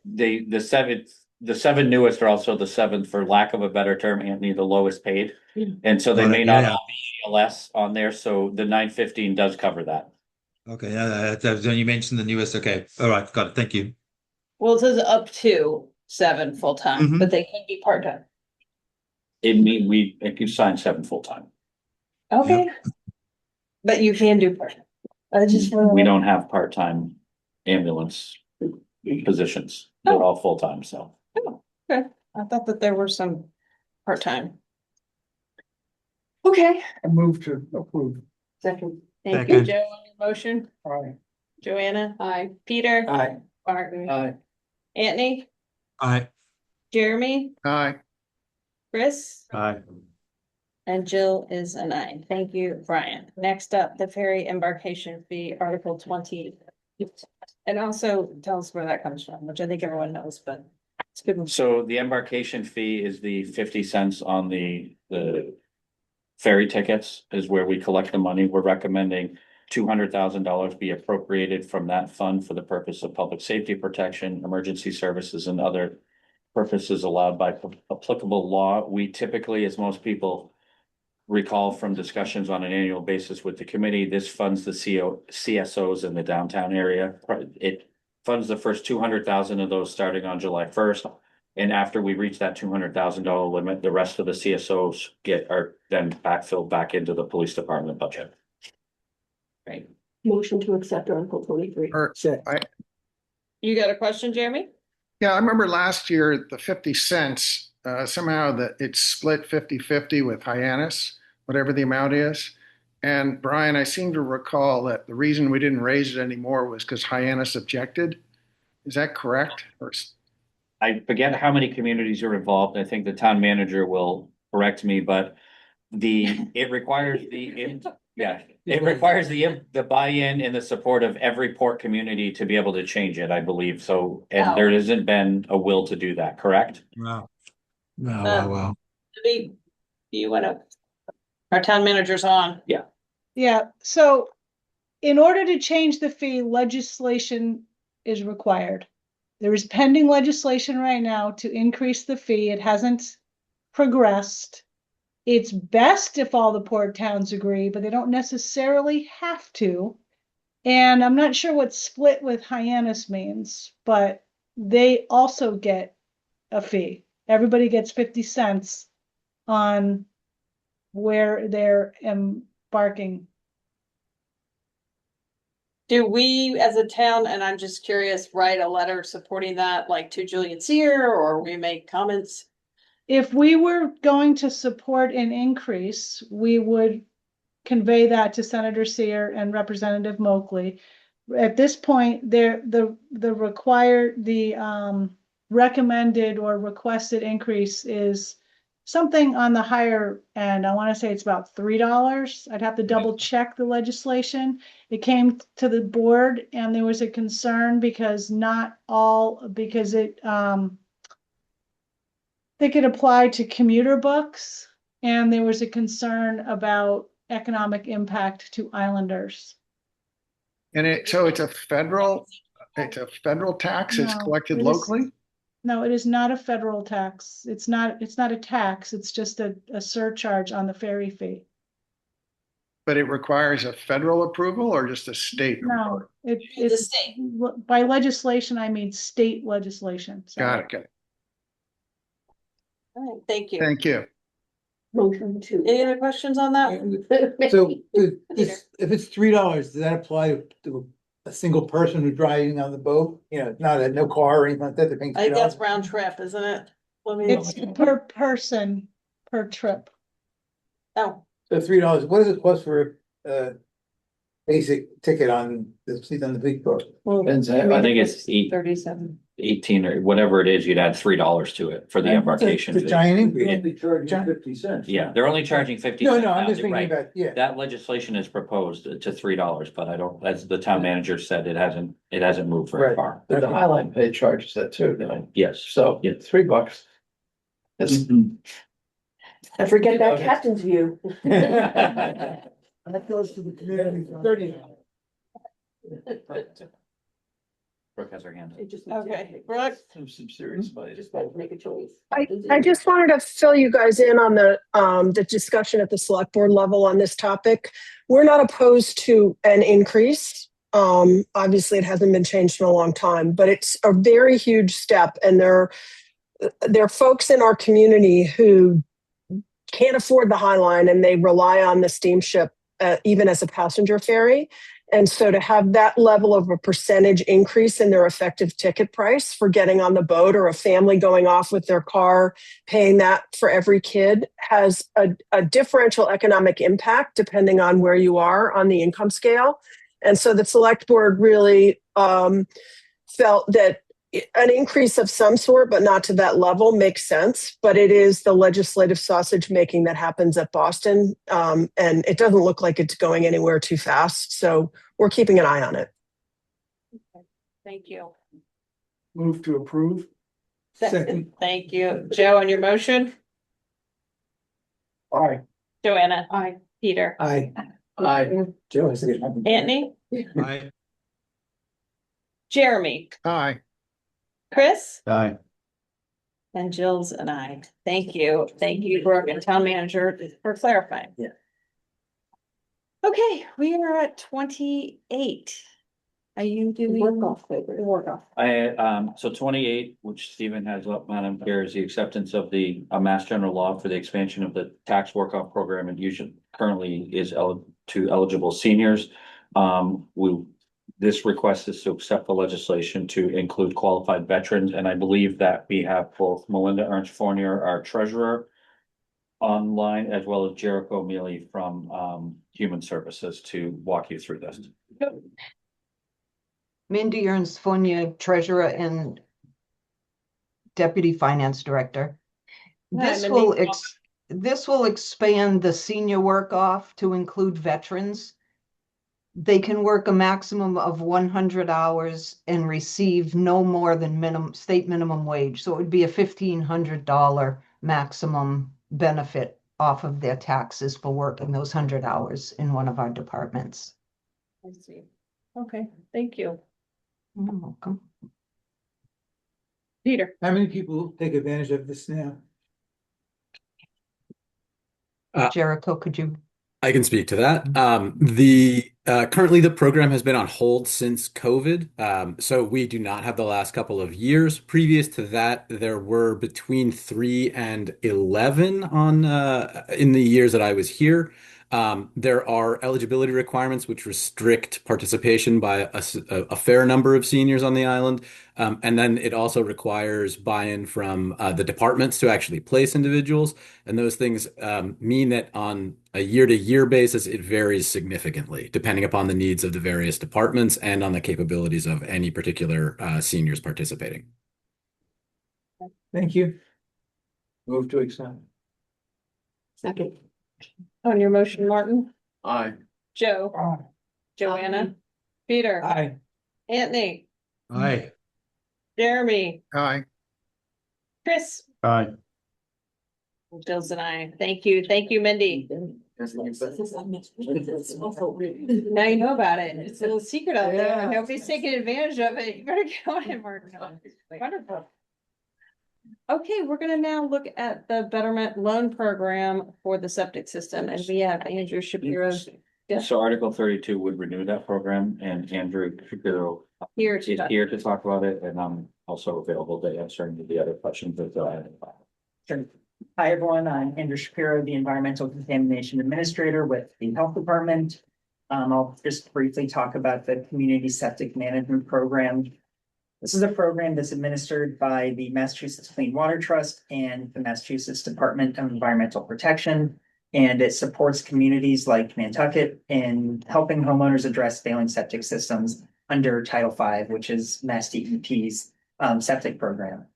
7 newest are also the 7th, for lack of a better term, Anthony, the lowest paid. And so they Got it, may not yeah. all be ALS on there, so the 915 does cover that. Okay, that was when you mentioned the newest. Okay, all right, got it. Thank you. Well, it says up to 7 full-time, Mhm. but they can be part-time. It can sign 7 full-time. Okay. But you can do part-time. I just. We don't have part-time ambulance positions. They're all full-time, so. Okay, I thought that there were some part-time. Okay, I move to approve. second, thank you, Second. Joe, on your motion, Aye. Joanna, Aye. Peter, Aye. Martin, Aye. Anthony, Aye. Jeremy, Aye. Chris, Aye. and Jill is an aye. Thank you, Brian. Next up, the ferry embarkation fee, Article 20. And also tell us where that comes from, which I think everyone knows, but it's good. So the embarkation fee is the 50 cents on the ferry tickets is where we collect the money. We're recommending $200,000 be appropriated from that fund for the purpose of public safety protection, emergency services, and other purposes allowed by applicable law. We typically, as most people recall from discussions on an annual basis with the committee, this funds the CSOs in the downtown area. It funds the first 200,000 of those starting on July 1st. And after we reach that $200,000 limit, the rest of the CSOs are then backfilled back into the police department budget. Right. Motion to accept Article 23. You got a question, Jeremy? Yeah, I remember last year, the 50 cents, somehow that it's split 50-50 with Hyannis, whatever the amount is. And Brian, I seem to recall that the reason we didn't raise it anymore was because Hyannis objected. Is that correct? I forget how many communities are involved. I think the town manager will correct me, but it requires the buy-in and the support of every port community to be able to change it, I believe. So, and there hasn't been a will to do that, correct? Wow. Wow. You wanna, our town manager's on. Yeah, so in order to change the fee, legislation is required. There is pending legislation right now to increase the fee. It hasn't progressed. It's best if all the port towns agree, but they don't necessarily have to. And I'm not sure what split with Hyannis means, but they also get a fee. Everybody gets 50 cents on where they're embarking. Do we, as a town, and I'm just curious, write a letter supporting that, like to Julian Sear, or we make comments? If we were going to support an increase, we would convey that to Senator Sear and Representative Moakley. At this point, the recommended or requested increase is something on the higher end. I want to say it's about $3. I'd have to double check the legislation. It came to the board and there was a concern because they could apply to commuter books, and there was a concern about economic impact to islanders. And so it's a federal tax, it's No, collected it is- locally? No, it is not a federal tax. It's not a tax. It's just a surcharge on the ferry fee. But it requires a federal approval or just a state? No, it's by legislation, I mean state legislation. Got it. All right, thank you. Thank you. Motion to. Any other questions on that? So if it's $3, does that apply to a single person who's driving on the boat? You know, no car or anything like that, they're paying I think that's $3? round trip, isn't it? Let me It's per person, per trip. Oh, So $3, what does it cost for a basic ticket on the big boat? Depends, I think it's 37. 18 or whatever it is, you'd add $3 to it for the embarkation It's a fee. giant They increase. only charge you 50 cents. Yeah, they're only charging 50 No, cents no, I'm now, just thinking right. about, yeah. That legislation is proposed to $3, but I don't, as the town manager said, it hasn't moved very Right. far. But the Highline pay charges that too, no? Yes. So, Yeah. $3. That's, I forget that captain's view. That goes to the community. $30. Brooke has her hand. It just- Okay, Brooke? some serious money. Just gotta make a choice. I just wanted to fill you guys in on the discussion at the select board level on this topic. We're not opposed to an increase. Obviously it hasn't been changed in a long time, but it's a very huge step. And there are folks in our community who can't afford the High Line and they rely on the steamship even as a passenger ferry. And so to have that level of a percentage increase in their effective ticket price for getting on the boat, or a family going off with their car, paying that for every kid, has a differential economic impact depending on where you are on the income scale. And so the select board really felt that an increase of some sort, but not to that level, makes sense. But it is the legislative sausage making that happens at Boston. And it doesn't look like it's going anywhere too fast. So we're keeping an eye on it. Thank you. Move to approve. Second. Thank you. Joe, on your motion? Aye. Joanna? Aye. Peter? Aye. Joe has to get. Anthony? Aye. Jeremy? Aye. Chris? Aye. And Jill's and I. Thank you. Thank you, Brooke and Town Manager, for clarifying. Yeah. Okay, we are at 28. Are you doing? Work off paper. Work off. So 28, which Stephen has up on here, is the acceptance of the Mass General Law for the expansion of the tax work-off program, and usually currently is to eligible seniors. This request is to accept the legislation to include qualified veterans, and I believe that we have both Melinda Ernst Fournier, our treasurer, online, as well as Jericho Mealy from Human Services to walk you through this. Mindy Ernst Fournier, Treasurer and Deputy Finance Director. This will expand the senior work off to include veterans. They can work a maximum of 100 hours and receive no more than state minimum wage. So it would be a $1,500 maximum benefit off of their taxes for working those 100 hours in one of our departments. I see. Okay, thank you. You're welcome. Peter? How many people take advantage of this now? Jericho, could you? I can speak to that. Currently the program has been on hold since COVID. So we do not have the last couple of years. Previous to that, there were between 3 and 11 in the years that I was here. There are eligibility requirements which restrict participation by a fair number of seniors on the island. And then it also requires buy-in from the departments to actually place individuals. And those things mean that on a year-to-year basis, it varies significantly, depending upon the needs of the various departments and on the capabilities of any particular seniors participating. Thank you. Move to accept. Second. On your motion, Martin, Aye. Joe, Ah, Joanna, Peter, Aye. Anthony, Aye. Jeremy, Aye. Chris, Aye. Jill's and I. Thank you. Thank you, Mindy. Now you know about it. It's a little secret out there. Yeah. Nobody's taking advantage of it. You better go on and work on it. Wonderful. Okay, we're gonna now look at the Betterment Loan Program for the septic system, and we have Andrew Shapiro Yeah. So Article 32 would renew that program, and Andrew Shapiro here is to. here to talk about it, and I'm also available to answer any of the other questions that I have. Sure. Hi, everyone. I'm Andrew Shapiro, the Environmental Contamination Administrator with the Health Department. I'll just briefly talk about the Community Septic Management Program. This is a program that's administered by the Massachusetts Clean Water Trust and the Massachusetts Department of Environmental Protection. And it supports communities like Nantucket in helping homeowners address failing septic systems under Title V, which is Mass DEP's septic program.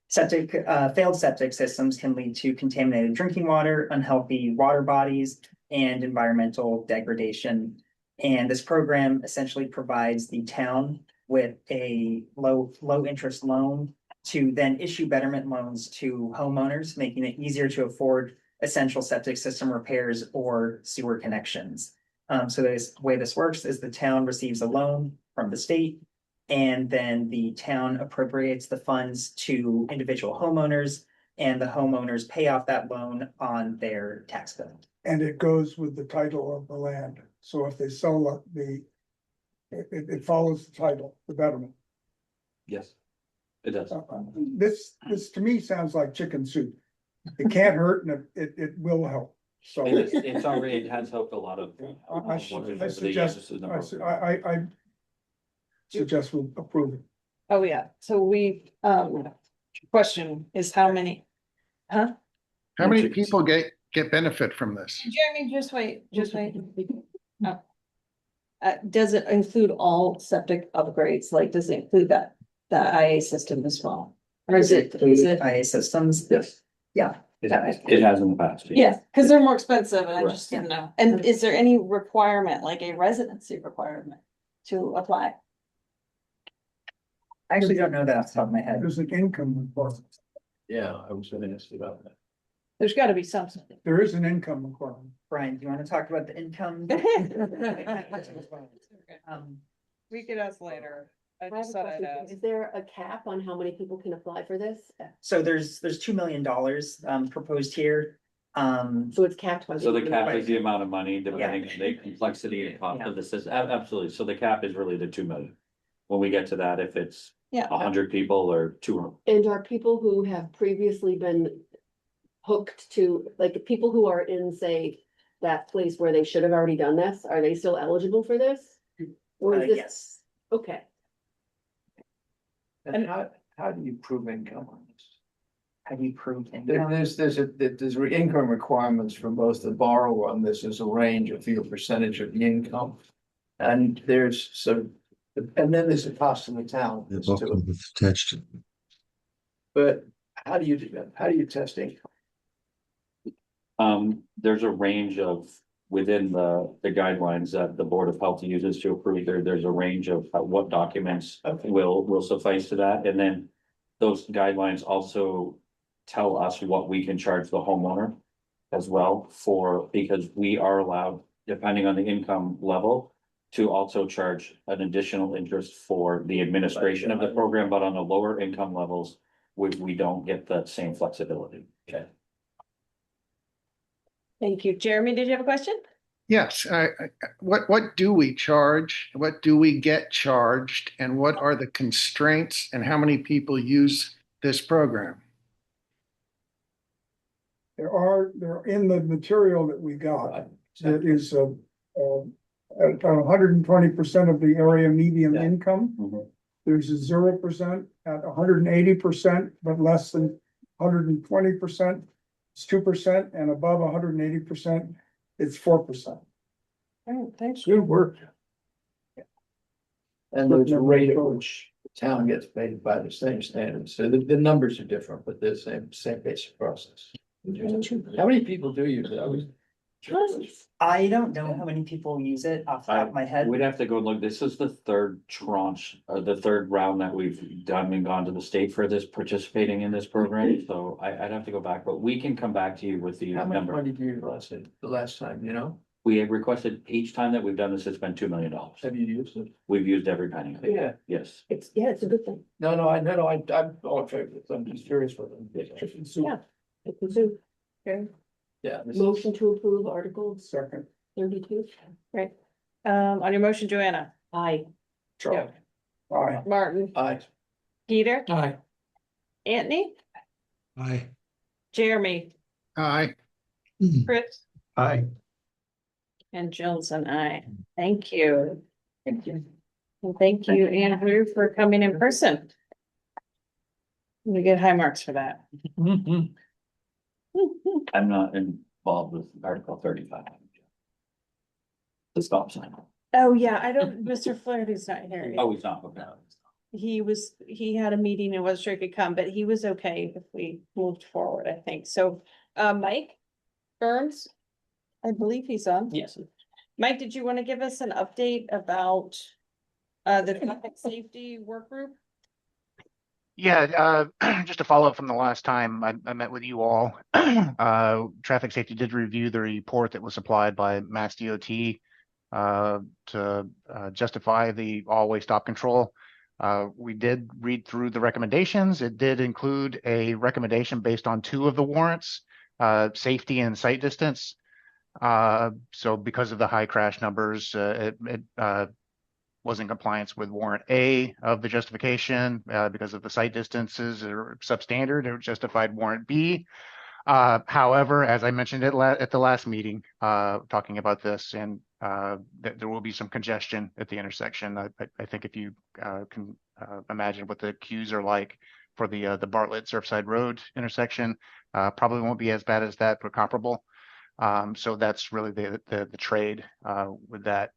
Failed septic systems can lead to contaminated drinking water, unhealthy water bodies, and environmental degradation. And this program essentially provides the town with a low interest loan to then issue betterment loans to homeowners, making it easier to afford essential septic system repairs or sewer connections. So the way this works is the town receives a loan from the state, and then the town appropriates the funds to individual homeowners, and the homeowners pay off that loan on their tax bill. and it goes with the title of the land. So if they sell it follows the title, the betterment. Yes, it does. This to me sounds like chicken soup. It can't hurt and it will help. So It's already, it has helped a lot of. I suggest we approve it. Oh, yeah. So question is how many? Huh? How many people get benefit from this? Jeremy, just wait. Oh. Does it include all septic upgrades? Like, does it include the IA system as well? Or is it? IA systems? Yes. Yeah. It has in the past. Yeah, because they're more expensive and I Right. just didn't know. And is there any requirement, like a residency requirement to apply? I actually don't know that off the top of my head. There's an income requirement. Yeah, I was gonna ask you about that. There's got to be something. There is an income requirement. Brian, do you want to talk about the income? We could ask later. I I have just a thought I'd question. ask. Is there a cap on how many people can apply for this? So there's $2 million proposed here. So it's capped by. So the cap is the amount of money depending on the complexity and cost of the system. Absolutely. So the cap is really the 2 million. When we get to that, if it's Yeah. 100 people or 200. And are people who have previously been hooked to, like, people who are in, say, that place where they should have already done this, are they still eligible for this? Or is this, Yes. okay, And how do you prove income on this? Have you proved There- income? There's income requirements from both the borrower on this as a range of your percentage of the income. And there's and then there's a cost in the town. The as to it. bottom is attached. But how do you do that? How do you test income? There's a range of, within the guidelines that the Board of Health uses to approve, there's a range of what documents Okay. will suffice to that, and then those guidelines also tell us what we can charge the homeowner as well because we are allowed, depending on the income level, to also charge an additional interest for the administration of the program, but on the lower income levels, we don't get that same flexibility. Okay. Thank you. Jeremy, did you have a question? Yes, what do we charge? What do we get charged? And what are the constraints and how many people use this program? They're in the material that we got. There is at 120% of the area median income. Mhm. There's a 0% at 180%, but less than 120%. It's 2%, and above 180%, it's 4%. Thanks. Good work. And there's a rate at which the town gets paid by the same standards. So the numbers are different, but the same basic process. How many people do use it? I don't know how many people use it off the top of my head. We'd have to go look. This is the third tranche, or the third round that we've done and gone to the state for this, participating in this program. So I'd have to go back, but we can come back to you with the How much number. money did you use the last time, you know? We have requested each time that we've done this, it's been $2 million. Have you used it? We've used every penny of it. Yeah. Yes. It's a good thing. No, I'm all in favor of it. I'm just curious for them. Yeah. It can do. Okay. Yeah. Motion to approve Article Second. 32. Right. On your motion, Joanna, Aye. Charlie. Aye. Martin, Aye. Peter, Aye. Anthony, Aye. Jeremy, Aye. Chris, Aye. and Jill's an aye. Thank you. Thank you. And thank you, Andrew, for coming in person. We get high marks for that. I'm not involved with Article 35. The stop sign. Oh, yeah, I don't, Mr. Flaherty's not here yet. Oh, he's not. Okay. He had a meeting and wasn't sure he could come, but he was okay if we moved forward, I think. So, Mike Burns, I believe he's on. Yes. Mike, did you want to give us an update about the traffic safety work group? Yeah, just to follow up from the last time I met with you all, Traffic Safety did review the report that was supplied by Mass DOT to justify the all-way stop control. We did read through the recommendations. It did include a recommendation based on two of the warrants, safety and sight distance. So because of the high crash numbers, it was in compliance with warrant A of the justification because of the sight distances are substandard. It justified warrant B. However, as I mentioned at the last meeting, talking about this, and there will be some congestion at the intersection. I think if you can imagine what the queues are like for the Bartlett Surfside Road intersection, probably won't be as bad as that, but comparable. So that's really the trade with that,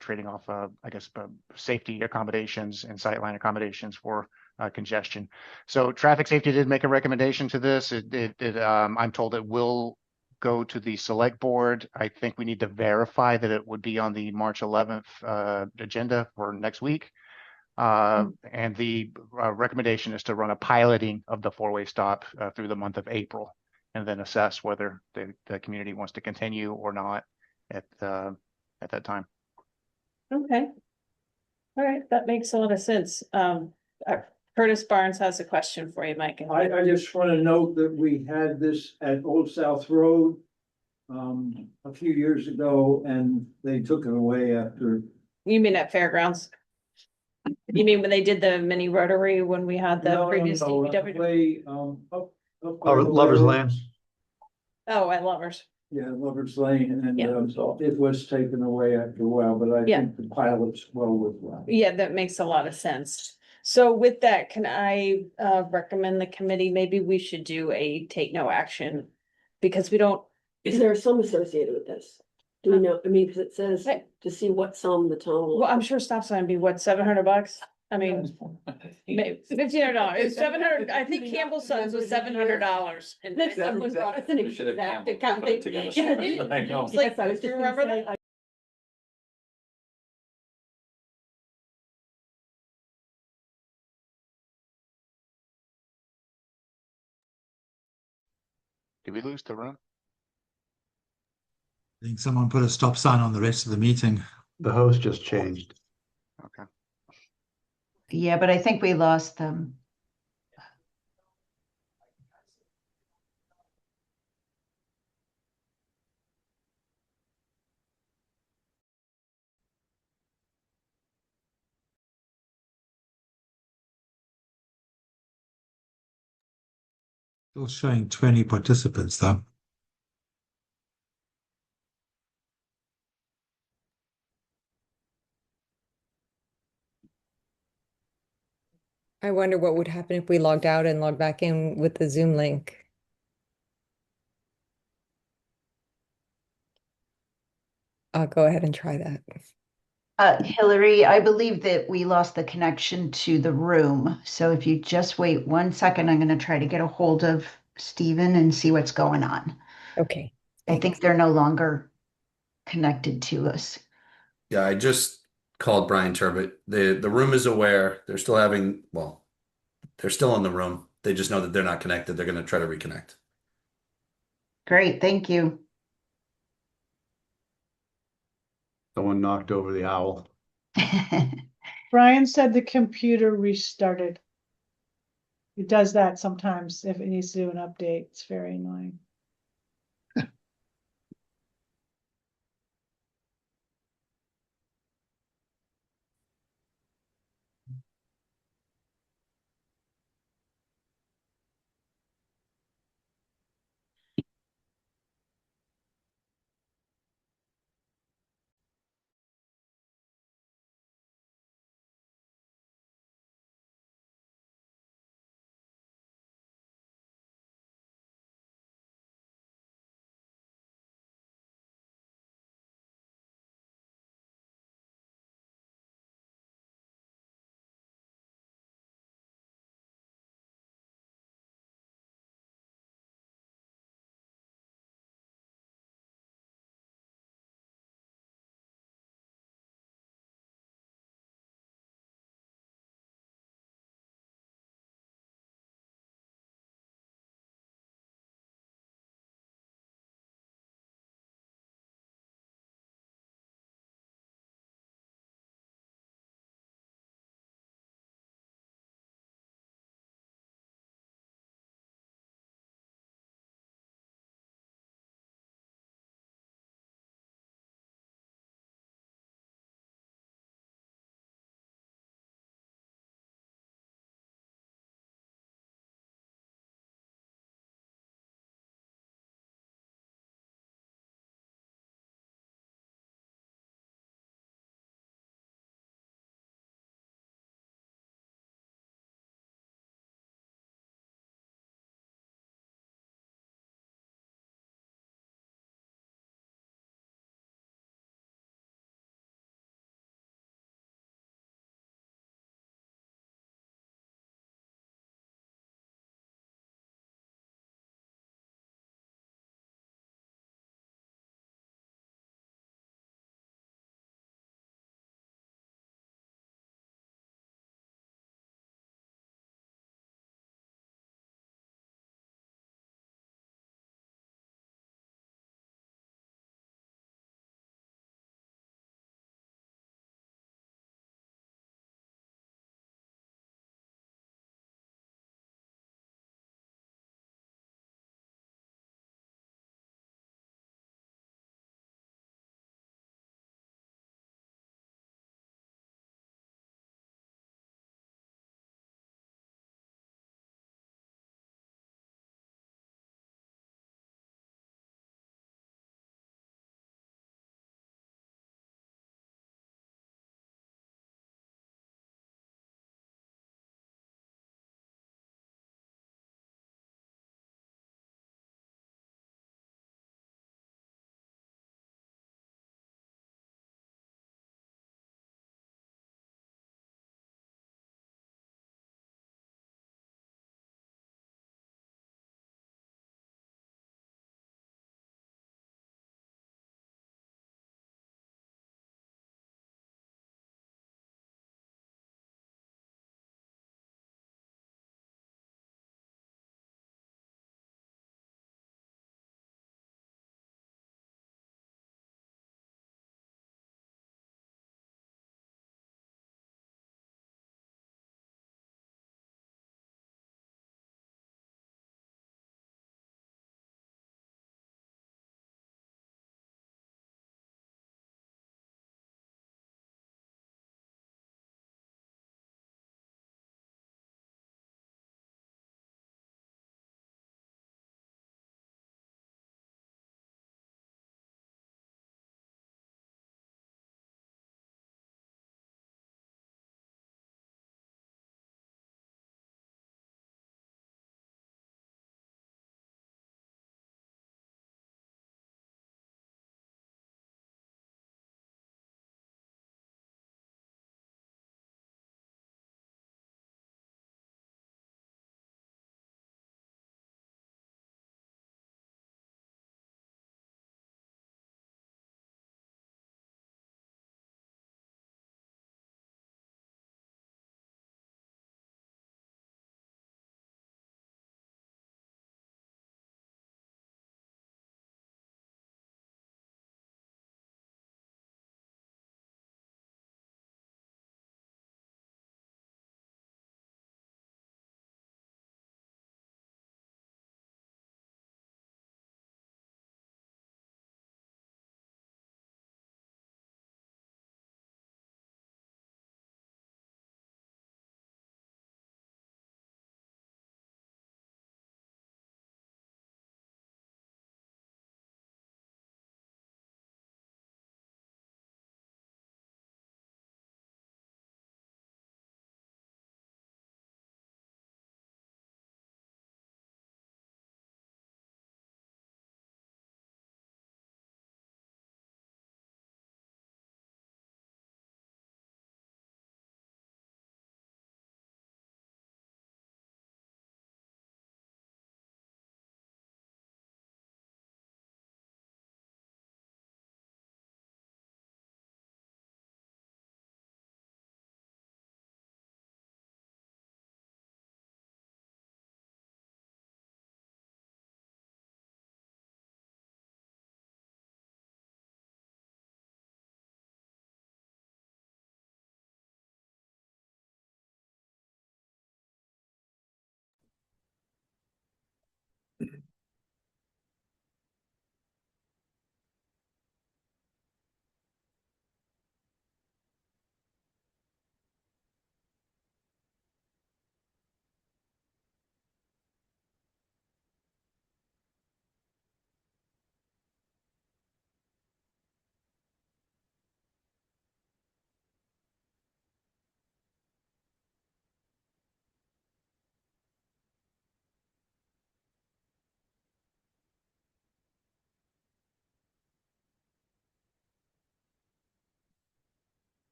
trading off, I guess, safety accommodations and sightline accommodations for congestion. So Traffic Safety did make a recommendation to this. I'm told it will go to the select board. I think we need to verify that it would be on the March 11th agenda for next week. And the recommendation is to run a piloting of the four-way stop through the month of April, and then assess whether the community wants to continue or not at that time. Okay. All right, that makes a lot of sense. Curtis Barnes has a question for you, Mike. I just want to note that we had this at Old South Road a few years ago, and they took it away after. You mean at Fairgrounds? You mean when they did the mini rotary when we had the previous DPW? Way, up by the Lover's Lane. Oh, at Lovers. Yeah, Lover's Lane, and Yeah. it was taken away after a while, but I Yeah. think the pilot's well worthwhile. Yeah, that makes a lot of sense. So with that, can I recommend the committee, maybe we should do a take no action? Because we don't. Is there a sum associated with this? Do we know? I mean, because it says to see what sum the town. will- Well, I'm sure stop sign would be what, $700? I mean, maybe $1,500, it's 700, I think Campbell Sons was $700. And That's an We should have exact Campbell account. put it together. Yeah. I know. It's like, Yes, I was do you just gonna remember say, that? Did we lose the room? I think someone put a stop sign on the rest of the meeting. The host just changed. Okay. Yeah, but I think we lost them. Still showing 20 participants though. I wonder what would happen if we logged out and logged back in with the Zoom link. I'll go ahead and try that. Hillary, I believe that we lost the connection to the room. So if you just wait 1 second, I'm going to try to get a hold of Stephen and see what's going on. Okay. I think they're no longer connected to us. Yeah, I just called Brian Turbot. The room is aware. They're still having, well, they're still in the room. They just know that they're not connected. They're going to try to reconnect. Great, thank you. Someone knocked over the owl. Brian said the computer restarted. It does that sometimes if it needs to do an update. It's very annoying.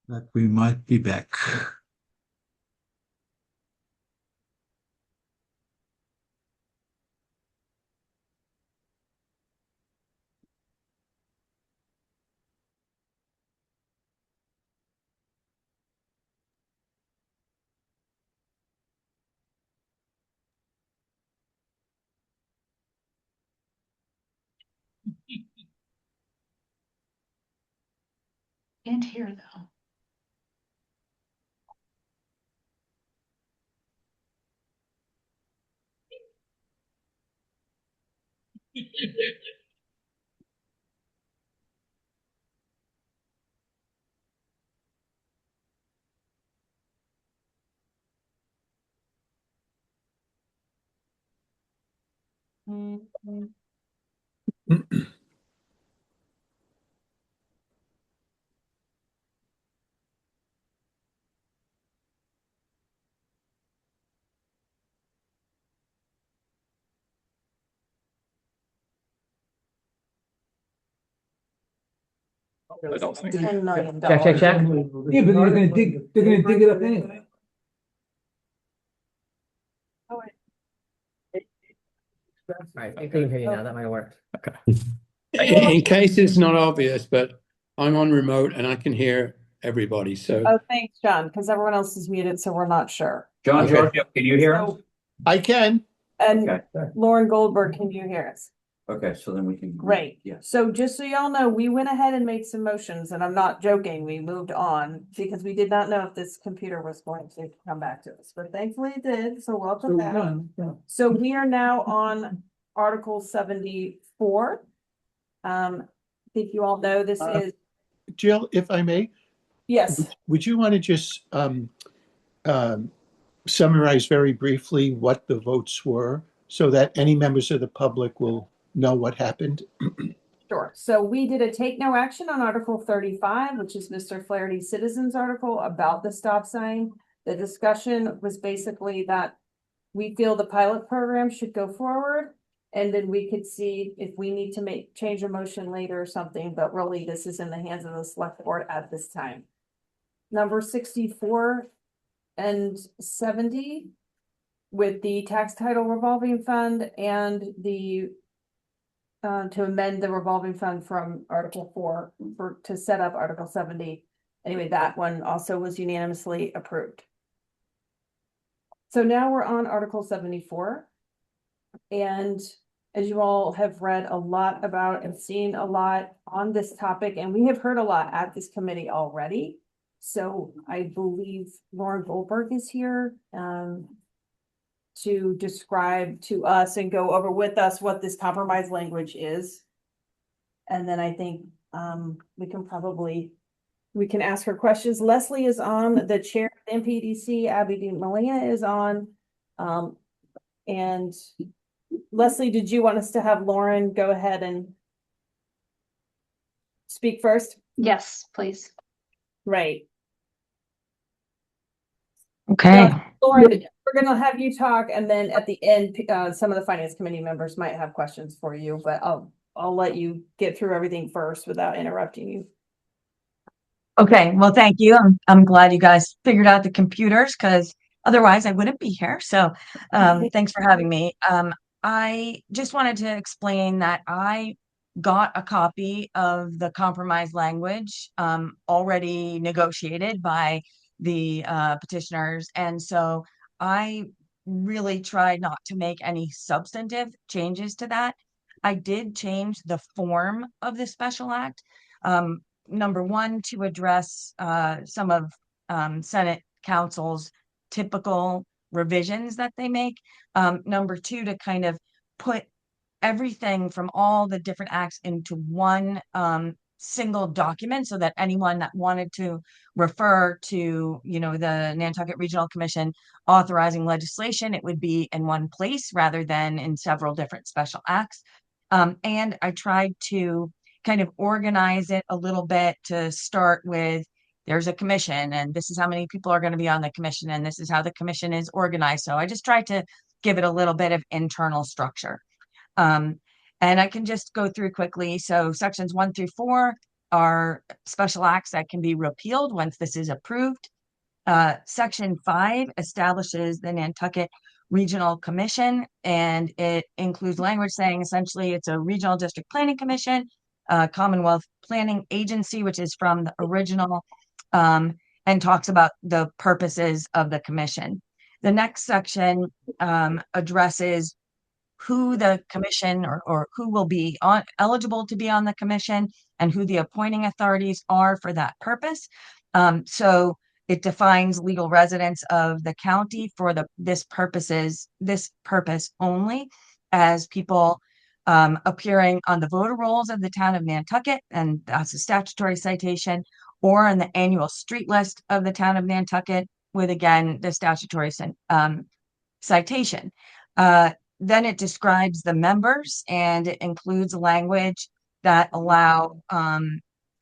that we might be back. Can't hear though. I don't think. $10 million. Check. Yeah, but they're gonna dig it up anyway. Right, I can hear you now. That might work. Okay. In case it's not obvious, but I'm on remote and I can hear everybody, so. Oh, thanks, John, because everyone else is muted, so we're not sure. John Okay. Giorgio, can you hear us? I can. And Okay. Lauren Goldberg, can you hear us? Okay, so then we can. Great. Yeah. So just so y'all know, we went ahead and made some motions, and I'm not joking, we moved on because we did not know if this computer was going to come back to us, but thankfully it did, so welcome back. So we are now on Article 74. I think you all know this is, Jill, if I may, yes, would you want to just summarize very briefly what the votes were so that any members of the public will know what happened? sure. So we did a take no action on Article 35, which is Mr. Flaherty's citizens article about the stop sign. The discussion was basically that we feel the pilot program should go forward. And then we could see if we need to change a motion later or something, but really this is in the hands of the select board at this time. Number 64 and 70 with the tax title revolving fund and the to amend the revolving fund from Article 4 to set up Article 70. Anyway, that one also was unanimously approved. So now we're on Article 74. And as you all have read a lot about and seen a lot on this topic, and we have heard a lot at this committee already. So I believe Lauren Goldberg is here to describe to us and go over with us what this compromise language is. And then I think we can ask her questions. Leslie is on, the chair of MPDC, Abby DeMalia is on. And Leslie, did you want us to have Lauren go ahead and speak first? Yes, please. Right. Okay. Lauren, we're gonna have you talk, and then at the end, some of the finance committee members might have questions for you, but I'll let you get through everything first without interrupting you. Okay, well, thank you. I'm glad you guys figured out the computers because otherwise I wouldn't be here. So thanks for having me. I just wanted to explain that I got a copy of the compromise language already negotiated by the petitioners. And so I really tried not to make any substantive changes to that. I did change the form of the special act. Number one, to address some of Senate Council's typical revisions that they make. Number two, to kind of put everything from all the different acts into one single document so that anyone that wanted to refer to, the Nantucket Regional Commission authorizing legislation, it would be in one place rather than in several different special acts. And I tried to kind of organize it a little bit to start with, there's a commission and this is how many people are going to be on the commission and this is how the commission is organized. So I just tried to give it a little bit of internal structure. And I can just go through quickly. So sections 1 through 4 are special acts that can be repealed once this is approved. Section 5 establishes the Nantucket Regional Commission, and it includes language saying essentially it's a regional district planning commission, Commonwealth Planning Agency, which is from the original, and talks about the purposes of the commission. The next section addresses who the commission or who will be eligible to be on the commission and who the appointing authorities are for that purpose. So it defines legal residents of the county for this purpose only as people appearing on the voter rolls of the town of Nantucket, and that's a statutory citation, or on the annual street list of the town of Nantucket with, again, the statutory citation. Then it describes the members, and it includes language that allow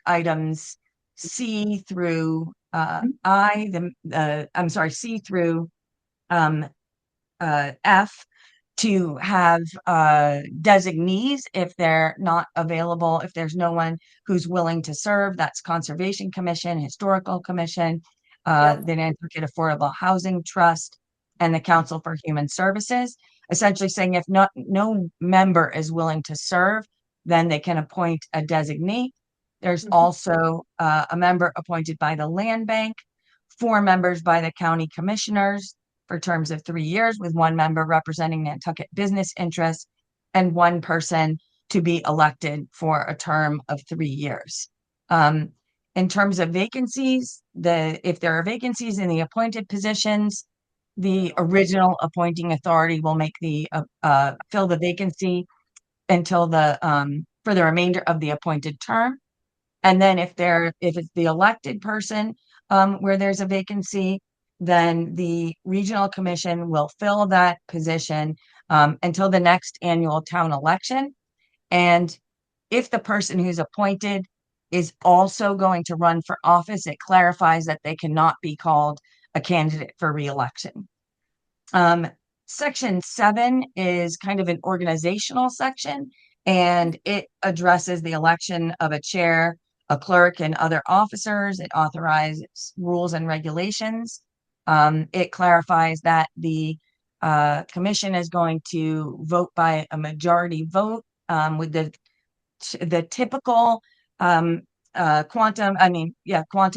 items C through C through F to have designees if they're not available, if there's no one who's willing to serve. That's Conservation Commission, Historical Commission, the Nantucket Affordable Housing Trust, and the Council for Human Services, essentially saying if no member is willing to serve, then they can appoint a designee. There's also a member appointed by the Land Bank, 4 members by the county commissioners for terms of 3 years, with 1 member representing Nantucket business interests, and 1 person to be elected for a term of 3 years. In terms of vacancies, if there are vacancies in the appointed positions, the original appointing authority will make fill the vacancy until for the remainder of the appointed term. And then if it's the elected person where there's a vacancy, then the regional commission will fill that position until the next annual town election. And if the person who's appointed is also going to run for office, it clarifies that they cannot be called a candidate for re-election. Section 7 is kind of an organizational section, and it addresses the election of a chair, a clerk, and other officers. It authorizes rules and regulations. It clarifies that the commission is going to vote by a majority vote with the typical quantum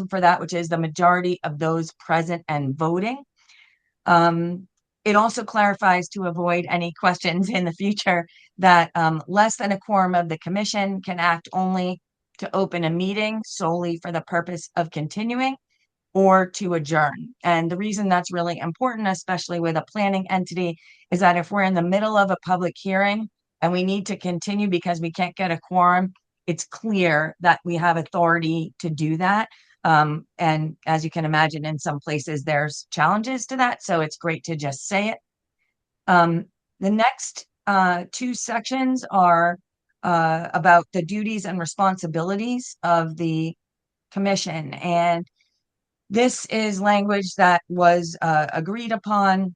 for that, which is the majority of those present and voting. It also clarifies, to avoid any questions in the future, that less than a quorum of the commission can act only to open a meeting solely for the purpose of continuing or to adjourn. And the reason that's really important, especially with a planning entity, is that if we're in the middle of a public hearing and we need to continue because we can't get a quorum, it's clear that we have authority to do that. And as you can imagine, in some places there's challenges to that, so it's great to just say it. The next 2 sections are about the duties and responsibilities of the commission, and this is language that was agreed upon.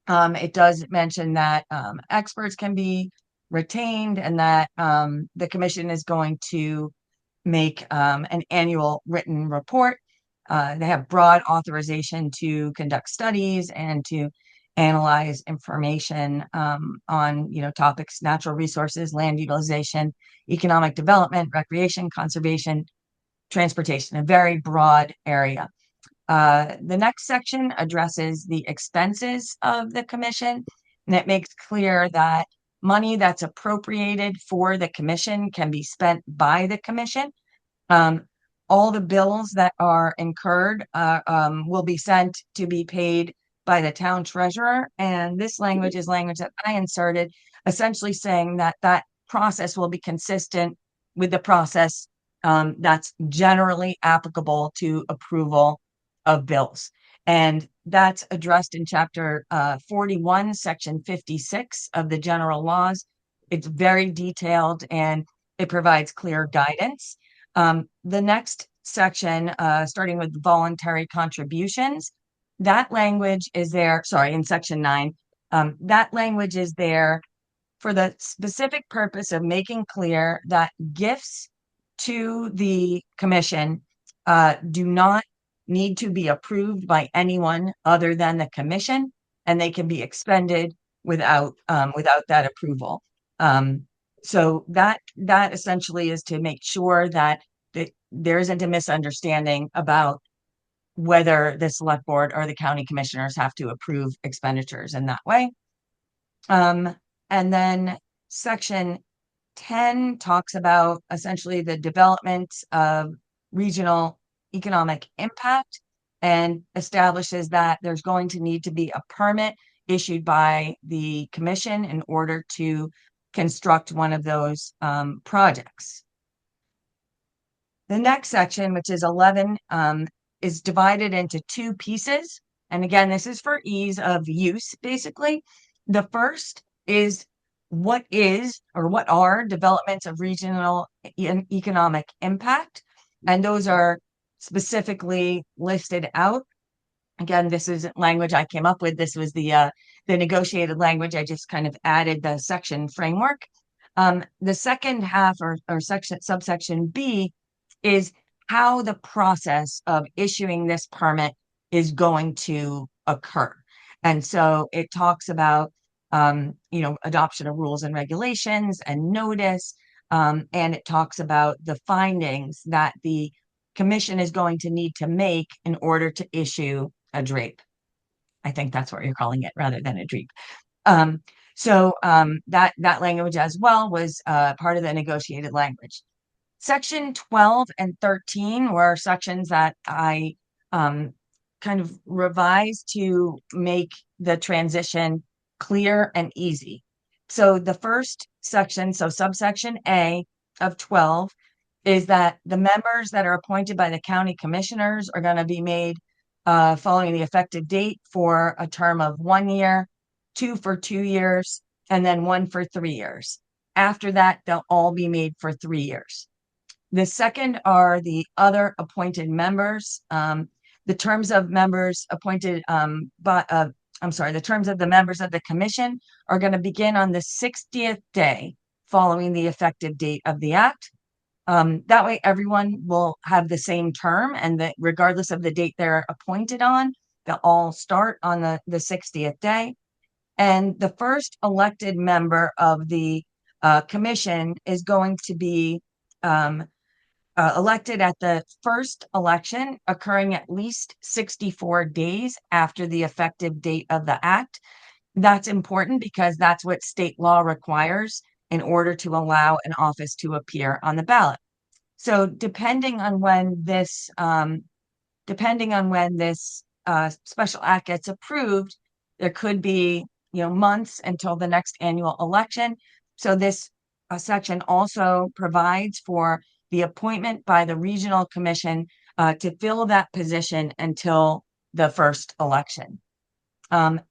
It does mention that experts can be retained, and that the commission is going to make an annual written report. They have broad authorization to conduct studies and to analyze information on topics: natural resources, land utilization, economic development, recreation, conservation, transportation, a very broad area. The next section addresses the expenses of the commission, and it makes clear that money that's appropriated for the commission can be spent by the commission. All the bills that are incurred will be sent to be paid by the town treasurer. And this language is language that I inserted, essentially saying that that process will be consistent with the process that's generally applicable to approval of bills. And that's addressed in chapter 41, section 56 of the general laws. It's very detailed and it provides clear guidance. The next section, starting with voluntary contributions, that language is there, in section 9, that language is there for the specific purpose of making clear that gifts to the commission do not need to be approved by anyone other than the commission, and they can be expended without that approval. So that essentially is to make sure that there isn't a misunderstanding about whether the select board or the county commissioners have to approve expenditures in that way. And then section 10 talks about essentially the development of regional economic impact and establishes that there's going to need to be a permit issued by the commission in order to construct one of those projects. The next section, which is 11, is divided into two pieces. And again, this is for ease of use, basically. The first is what are developments of regional economic impact. And those are specifically listed out. Again, this isn't language I came up with. This was the negotiated language. I just kind of added the section framework. The second half or subsection B is how the process of issuing this permit is going to occur. And so it talks about, adoption of rules and regulations and notice. And it talks about the findings that the commission is going to need to make in order to issue a DRAPE. I think that's what you're calling it rather than a DRAPE. That language as well was part of the negotiated language. Section 12 and 13 were sections that I kind of revised to make the transition clear and easy. So the first section, so subsection A of 12, is that the members that are appointed by the county commissioners are going to be made following the effective date for a term of 1 year, 2 for 2 years, and then 1 for 3 years. After that, they'll all be made for 3 years. The second are the other appointed members. The terms of members appointed the terms of the members of the commission are going to begin on the 60th day following the effective date of the act. That way everyone will have the same term, and that regardless of the date they're appointed on, they'll all start on the 60th day. And the first elected member of the commission is going to be elected at the first election occurring at least 64 days after the effective date of the act. That's important because that's what state law requires in order to allow an office to appear on the ballot. So depending on when this special act gets approved, there could be months until the next annual election. So this section also provides for the appointment by the regional commission to fill that position until the first election. The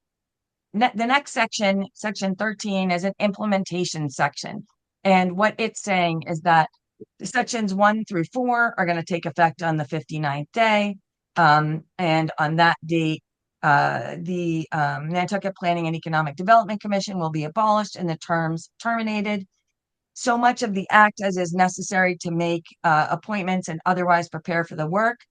next section, section 13, is an implementation section. And what it's saying is that the sections 1 through 4 are going to take effect on the 59th day. And on that date, the Nantucket Planning and Economic Development Commission will be abolished and the terms terminated. So much of the act as is necessary to make appointments and otherwise prepare for the work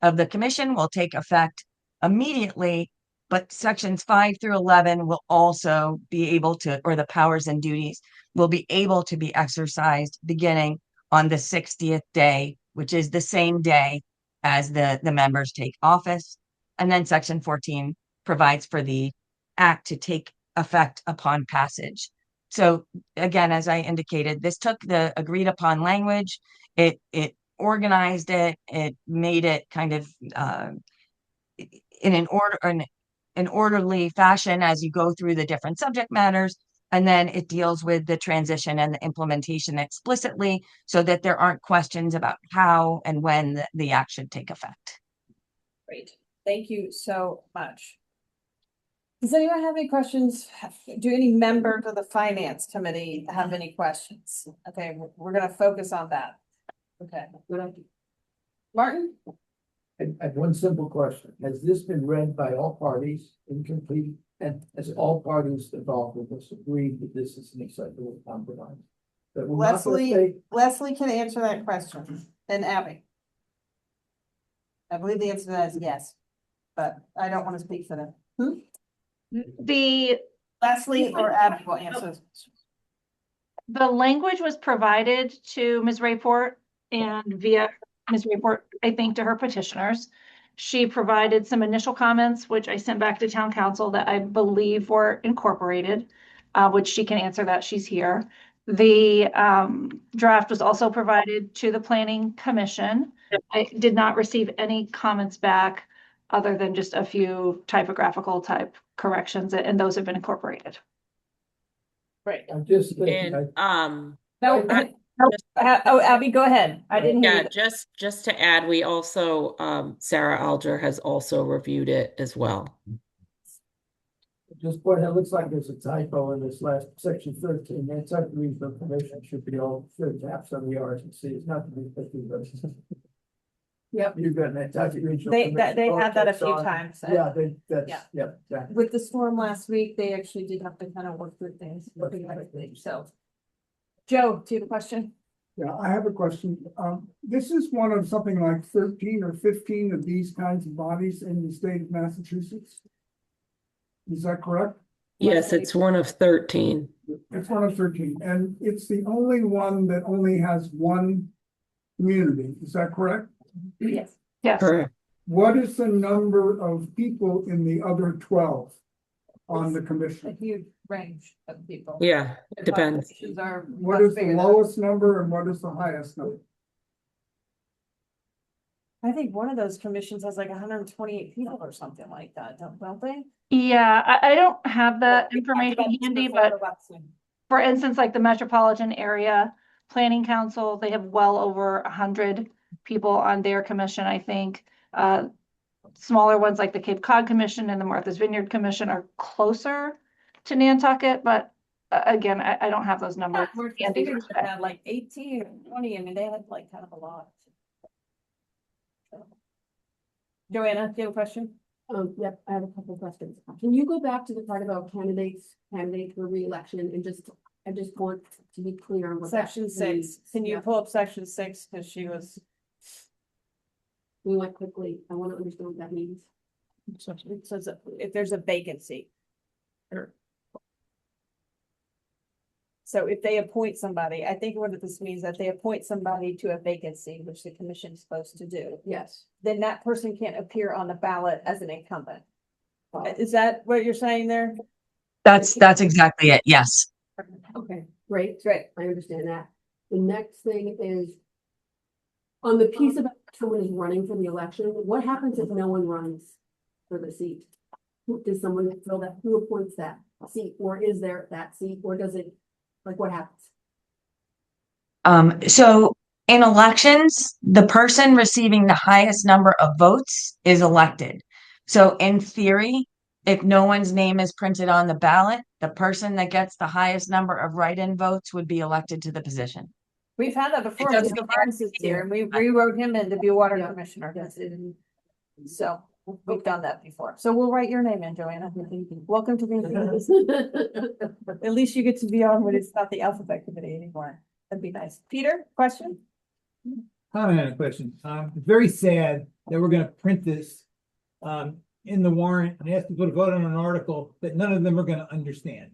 of the commission will take effect immediately, but sections 5 through 11 will also be able to, or the powers and duties will be able to be exercised beginning on the 60th day, which is the same day as the members take office. And then section 14 provides for the act to take effect upon passage. So again, as I indicated, this took the agreed upon language, it organized it, it made it kind of in an orderly fashion as you go through the different subject matters, and then it deals with the transition and the implementation explicitly so that there aren't questions about how and when the act should take effect. Great, thank you so much. Does anyone have any questions? Do any members of the finance committee have any questions? Okay, we're gonna focus on that. Okay. Martin? I have one simple question. Has this been read by all parties incomplete? And has all parties involved with this agreed that this is an acceptable compromise? that will not Leslie can answer that question, and Abby. I believe the answer to that is yes, but I don't want to speak for them. Who? The Leslie or Abby will answer. the language was provided to Ms. Rayport and via Ms. Rayport, I think, to her petitioners. She provided some initial comments, which I sent back to town council that I believe were incorporated, which she can answer that, she's here. The draft was also provided to the planning commission. I did not receive any comments back other than just a few typographical type corrections, and those have been incorporated. Right. I'm just And, No, oh, Abby, go ahead. I didn't hear Yeah, you. just to add, we also, Sarah Alger has also reviewed it as well. Just point, it looks like there's a typo in this last section 13. That subdivision permission should be all should have some of the R's and C's, it's not to be 50, but. Yep. You've got that subdivision. They had that a Okay, few so, times. Yeah, that's, Yeah. yeah, exactly. With the storm last week, they actually did have to kind of work through things, so. Joe, do you have a question? Yeah, I have a question. This is one of something like 13 or 15 of these kinds of bodies in the state of Massachusetts. Is that correct? Yes, it's one of 13. It's one of 13, and it's the only one that only has one community. Is that correct? Yes. Yes. Correct. What is the number of people in the other 12 on the A commission? huge range of people. Yeah, it depends. Populations are What much is the bigger than- lowest number and what is the highest number? I think one of those commissions has like 128 people or something like that, don't they? Yeah, I don't have that information handy, but for instance, like the Metropolitan Area Planning Council, they have well over 100 people on their commission, I think. Smaller ones like the Cape Cod Commission and the Martha's Vineyard Commission are closer to Nantucket, but again, I don't have those numbers. handy They today. had like 18 or 20, I mean, they had like kind of a lot. Joanna, do you have a question? Yep, I have a couple of questions. Can you go back to the part about candidates for re-election and I just want to be clear on what that Section 6, means. can you Yeah. pull up section 6, because she was. We went quickly. I want to understand what that means. It says that if there's a vacancy. So if they appoint somebody, I think what this means that they appoint somebody to a vacancy, which the commission is supposed to do. Yes. Then that person can't appear on the ballot as an incumbent. Is that what you're saying there? That's exactly it. Yes. Okay, great. I understand that. The next thing is on the piece about someone is running for the election, what happens if no one runs for the seat? Does someone fill that? Who appoints that seat? Or is there that seat? Or does it, like, what happens? So in elections, the person receiving the highest number of votes is elected. So in theory, if no one's name is printed on the ballot, the person that gets the highest number of write-in votes would be elected to the position. We've had that before. doesn't Mr. Barnes is here, and we rewrote him in to be water commissioner. So we've done that before. So we'll write your name in, Joanna. Welcome to the. At least you get to be on when it's not the alphabet committee anymore. That'd be nice. Peter, question? Comment on a question. It's very sad that we're gonna print this in the warrant and ask people to vote on an article that none of them are gonna understand.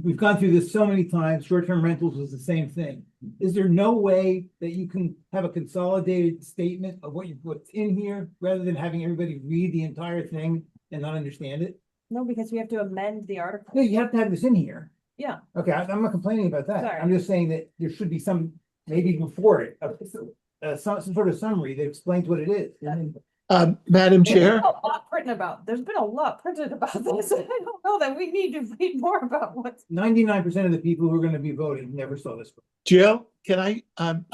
We've gone through this so many times. Short-term rentals was the same thing. Is there no way that you can have a consolidated statement of what you put in here rather than having everybody read the entire thing and not understand it? No, because we have to amend the article. No, you have to have this in here. Yeah. Okay, I'm not complaining about that. Sorry. I'm just saying that there should be some, maybe before it, some sort of summary that explains what it is. Madam Chair, There's been a lot printed about this. I don't know that we need to read more about what's. 99% of the people who are going to be voting never saw this. Jill, can I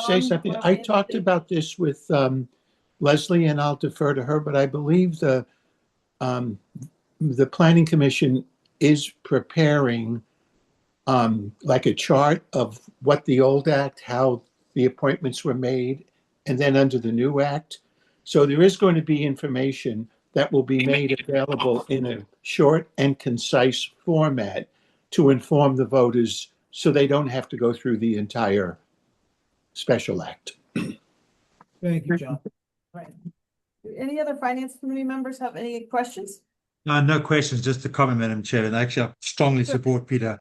say something? I talked about this with Leslie and I'll defer to her, but I believe the Planning Commission is preparing like a chart of what the old act, how the appointments were made, and then under the new act. So there is going to be information that will be made available in a short and concise format to inform the voters so they don't have to go through the entire special act. Thank you, John. Right. Do any other finance committee members have any questions? No questions, just a comment, Madam Chair, and actually I strongly support Peter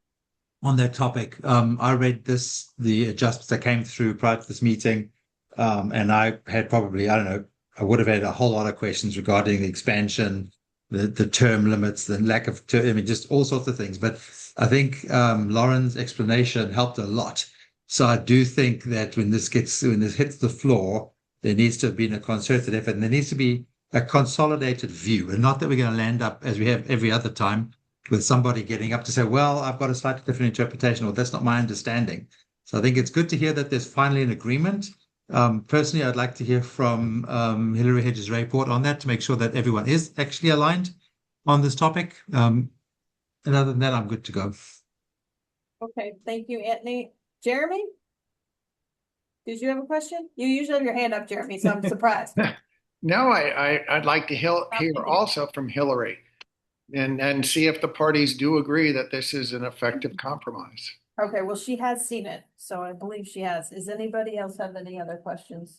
on that topic. I read the adjustments that came through prior to this meeting, and I had probably, I don't know, I would have had a whole lot of questions regarding the expansion, the term limits, the lack of term, I mean, just all sorts of things. But I think Lauren's explanation helped a lot. So I do think that when this hits the floor, there needs to have been a concerted effort, and there needs to be a consolidated view, and not that we're going to land up as we have every other time with somebody getting up to say, well, I've got a slightly different interpretation, or that's not my understanding. So I think it's good to hear that there's finally an agreement. Personally, I'd like to hear from Hilary Hedges-Rayport on that to make sure that everyone is actually aligned on this topic. And other than that, I'm good to go. Okay, thank you, Anthony. Jeremy? Did you have a question? You usually have your hand up, Jeremy, so I'm surprised. No, I'd like to hear also from Hillary and see if the parties do agree that this is an effective compromise. Okay, well, she has seen it, so I believe she has. Does anybody else have any other questions?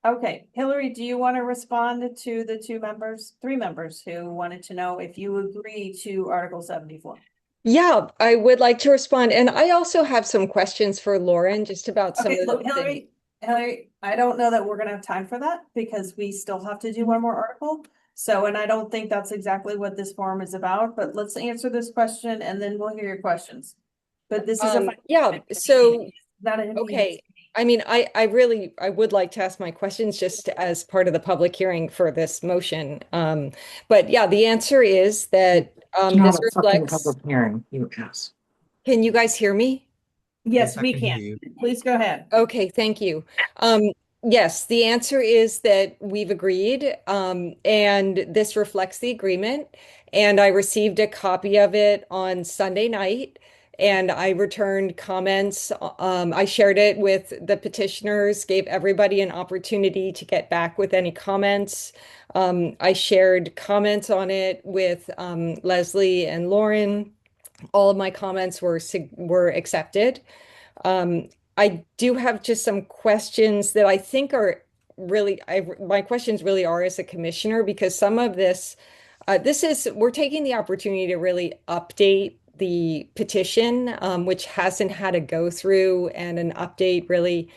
Okay, Hillary, do you want to respond to the three members who wanted to know if you agree to Article 74? Yeah, I would like to respond. And I also have some questions for Lauren just about some Okay, of the look, Hillary, I don't know that we're gonna have time for that because we still have to do one more article. So, and I don't think that's exactly what this forum is about, but let's answer this question and then we'll hear your questions. But this is yeah, so not an okay. I mean, I would like to ask my questions just as part of the public hearing for this motion. But yeah, the answer is that this reflects. Public hearing, you ask. Can you guys hear me? Yes, we can. Please go ahead. Okay, thank you. Yes, the answer is that we've agreed, and this reflects the agreement. And I received a copy of it on Sunday night, and I returned comments. I shared it with the petitioners, gave everybody an opportunity to get back with any comments. I shared comments on it with Leslie and Lauren. All of my comments were accepted. I do have just some questions that I think are really, my questions really are as a commissioner, because some of this, we're taking the opportunity to really update the petition, which hasn't had a go through and an update really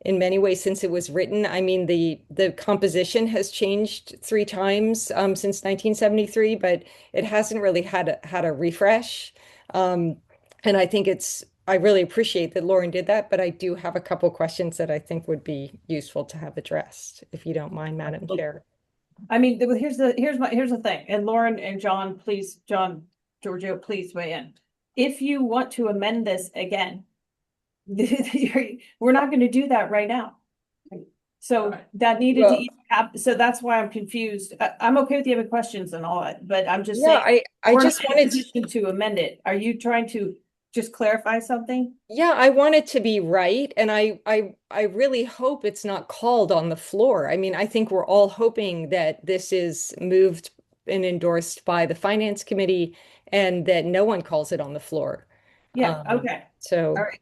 in many ways since it was written. I mean, the composition has changed 3 times since 1973, but it hasn't really had a refresh. And I think I really appreciate that Lauren did that, but I do have a couple questions that I think would be useful to have addressed, if you don't mind, Madam Chair. I mean, here's the thing, and Lauren and John, please, Giorgio, please weigh in. If you want to amend this again, we're not going to do that right now. So that needed to happen. So that's why I'm confused. I'm okay with you having questions and all that, but I'm just saying. I just wanted to amend it. Are you trying to just clarify something? Yeah, I want it to be right, and I really hope it's not called on the floor. I mean, I think we're all hoping that this is moved and endorsed by the Finance Committee, and that no one calls it on the floor. Yeah. Okay. So. All right.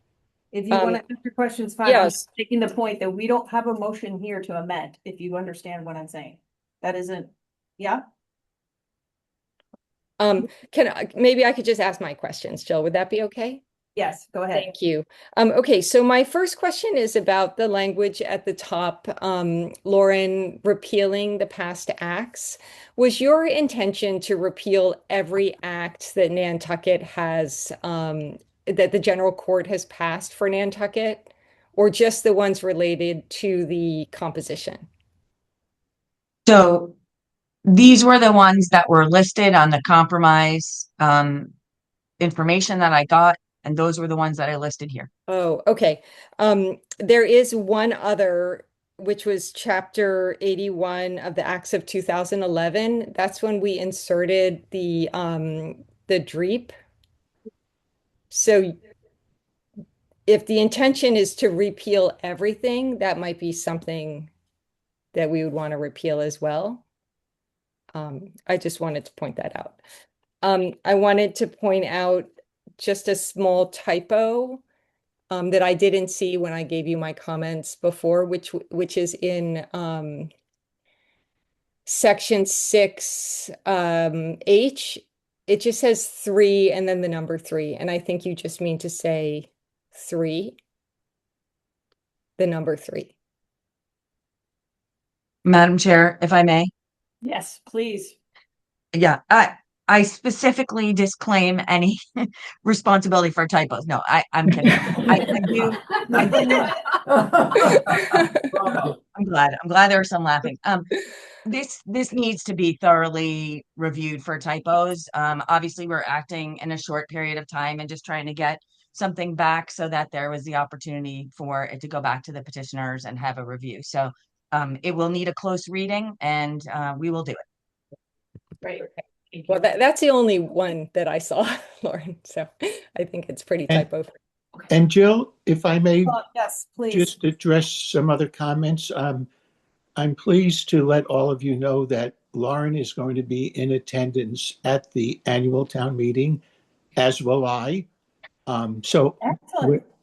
If you want to ask your questions, fine. Yes. I'm just taking the point that we don't have a motion here to amend, if you understand what I'm saying. That isn't, yeah? Maybe I could just ask my questions, Jill. Would that be okay? Yes, go ahead. Thank you. Okay, so my first question is about the language at the top, Lauren, repealing the past acts. Was your intention to repeal every act that Nantucket has, that the general court has passed for Nantucket, or just the ones related to the composition? So these were the ones that were listed on the compromise information that I got, and those were the ones that I listed here. Oh, okay. There is one other, which was Chapter 81 of the Acts of 2011. That's when we inserted the DREAP. So if the intention is to repeal everything, that might be something that we would want to repeal as well. I just wanted to point that out. I wanted to point out just a small typo that I didn't see when I gave you my comments before, which is in section 6 H. It just says 3 and then the number 3, and I think you just mean to say 3, the number 3. Madam Chair, if I may. Yes, please. Yeah, I specifically disclaim any responsibility for typos. No, I'm kidding. I do. I'm glad there was some laughing. This needs to be thoroughly reviewed for typos. Obviously we're acting in a short period of time and just trying to get something back so that there was the opportunity for it to go back to the petitioners and have a review. So it will need a close reading, and we will do it. Right. Well, that's the only one that I saw, Lauren. So I think it's pretty typo. And Jill, if I may yes, please. just address some other comments. I'm pleased to let all of you know that Lauren is going to be in attendance at the annual town meeting, as will I. So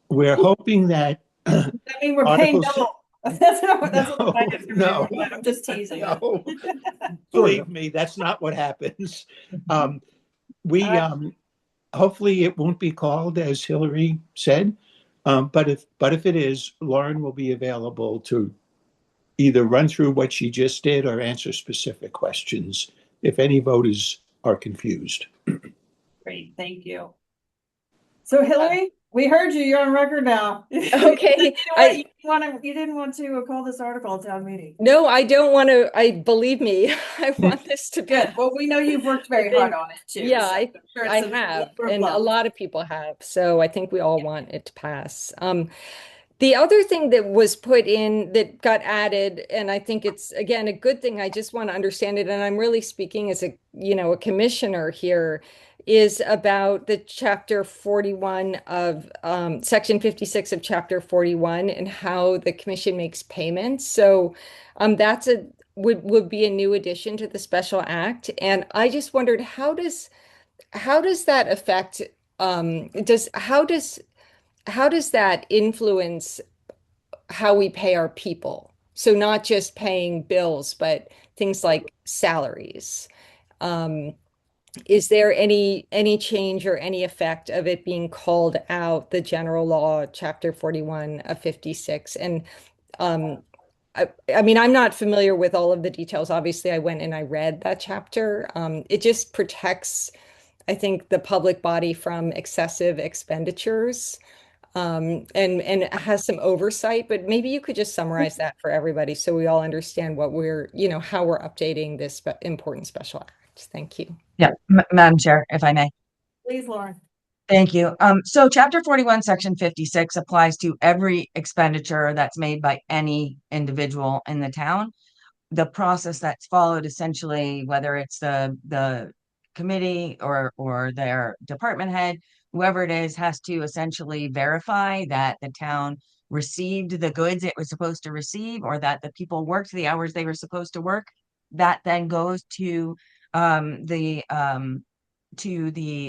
we're hoping that I mean, we're paying Articles- double. That's what No, I'm just teasing. no. Believe me, that's not what happens. We hopefully it won't be called, as Hillary said, but if it is, Lauren will be available to either run through what she just did or answer specific questions if any voters are confused. Great, thank you. So Hillary, we heard you. You're on record now. Okay. You didn't want to call this article a town meeting. No, I don't want to. Believe me, I want this to be good. Well, we know you've worked very hard on it too. Yeah, so I have, and a lot of people have. So I think we all want it to pass. The other thing that was put in that got added, and I think it's again a good thing. I just want to understand it, and I'm really speaking as a commissioner here, is about the chapter 41 of section 56 of chapter 41 and how the commission makes payments. So that's would be a new addition to the special act, and I just wondered how does that affect how does that influence how we pay our people? So not just paying bills, but things like salaries. Is there any change or any effect of it being called out, the general law, chapter 41 of 56? And I mean, I'm not familiar with all of the details. Obviously, I went and I read that chapter. It just protects, I think, the public body from excessive expenditures. And it has some oversight, but maybe you could just summarize that for everybody so we all understand what we're, how we're updating this important special act. Thank you. Yeah, Madam Chair, if I may. Please, Lauren. Thank you. So chapter 41, section 56 applies to every expenditure that's made by any individual in the town. The process that's followed, essentially, whether it's the committee or their department head, whoever it is, has to essentially verify that the town received the goods it was supposed to receive, or that the people worked the hours they were supposed to work. That then goes to the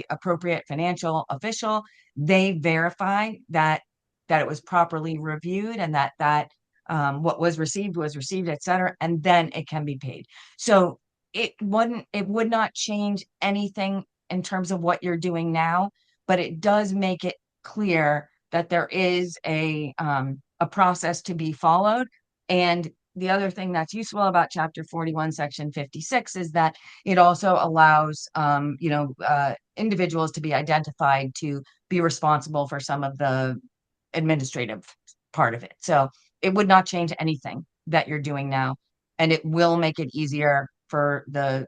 appropriate financial official. They verify that it was properly reviewed and that what was received, et cetera, and then it can be paid. So it would not change anything in terms of what you're doing now, but it does make it clear that there is a process to be followed. And the other thing that's useful about chapter 41, section 56 is that it also allows, individuals to be identified to be responsible for some of the administrative part of it. So it would not change anything that you're doing now. And it will make it easier for the,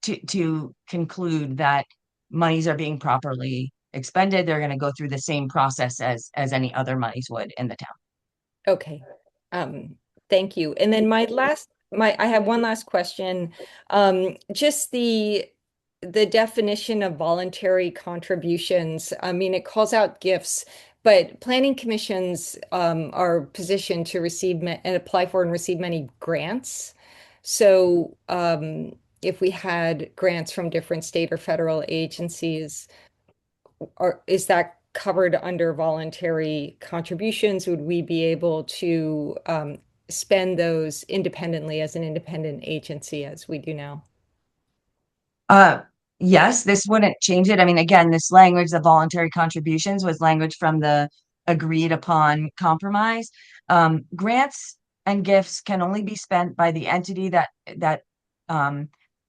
to conclude that monies are being properly expended. They're going to go through the same process as any other monies would in the town. Okay. Thank you. And then I have one last question. Just the definition of voluntary contributions. I mean, it calls out gifts, but planning commissions are positioned to receive and apply for and receive many grants. So if we had grants from different state or federal agencies, or is that covered under voluntary contributions? Would we be able to spend those independently as an independent agency as we do now? Yes, this wouldn't change it. I mean, again, this language, the voluntary contributions, was language from the agreed upon compromise. Grants and gifts can only be spent by the entity that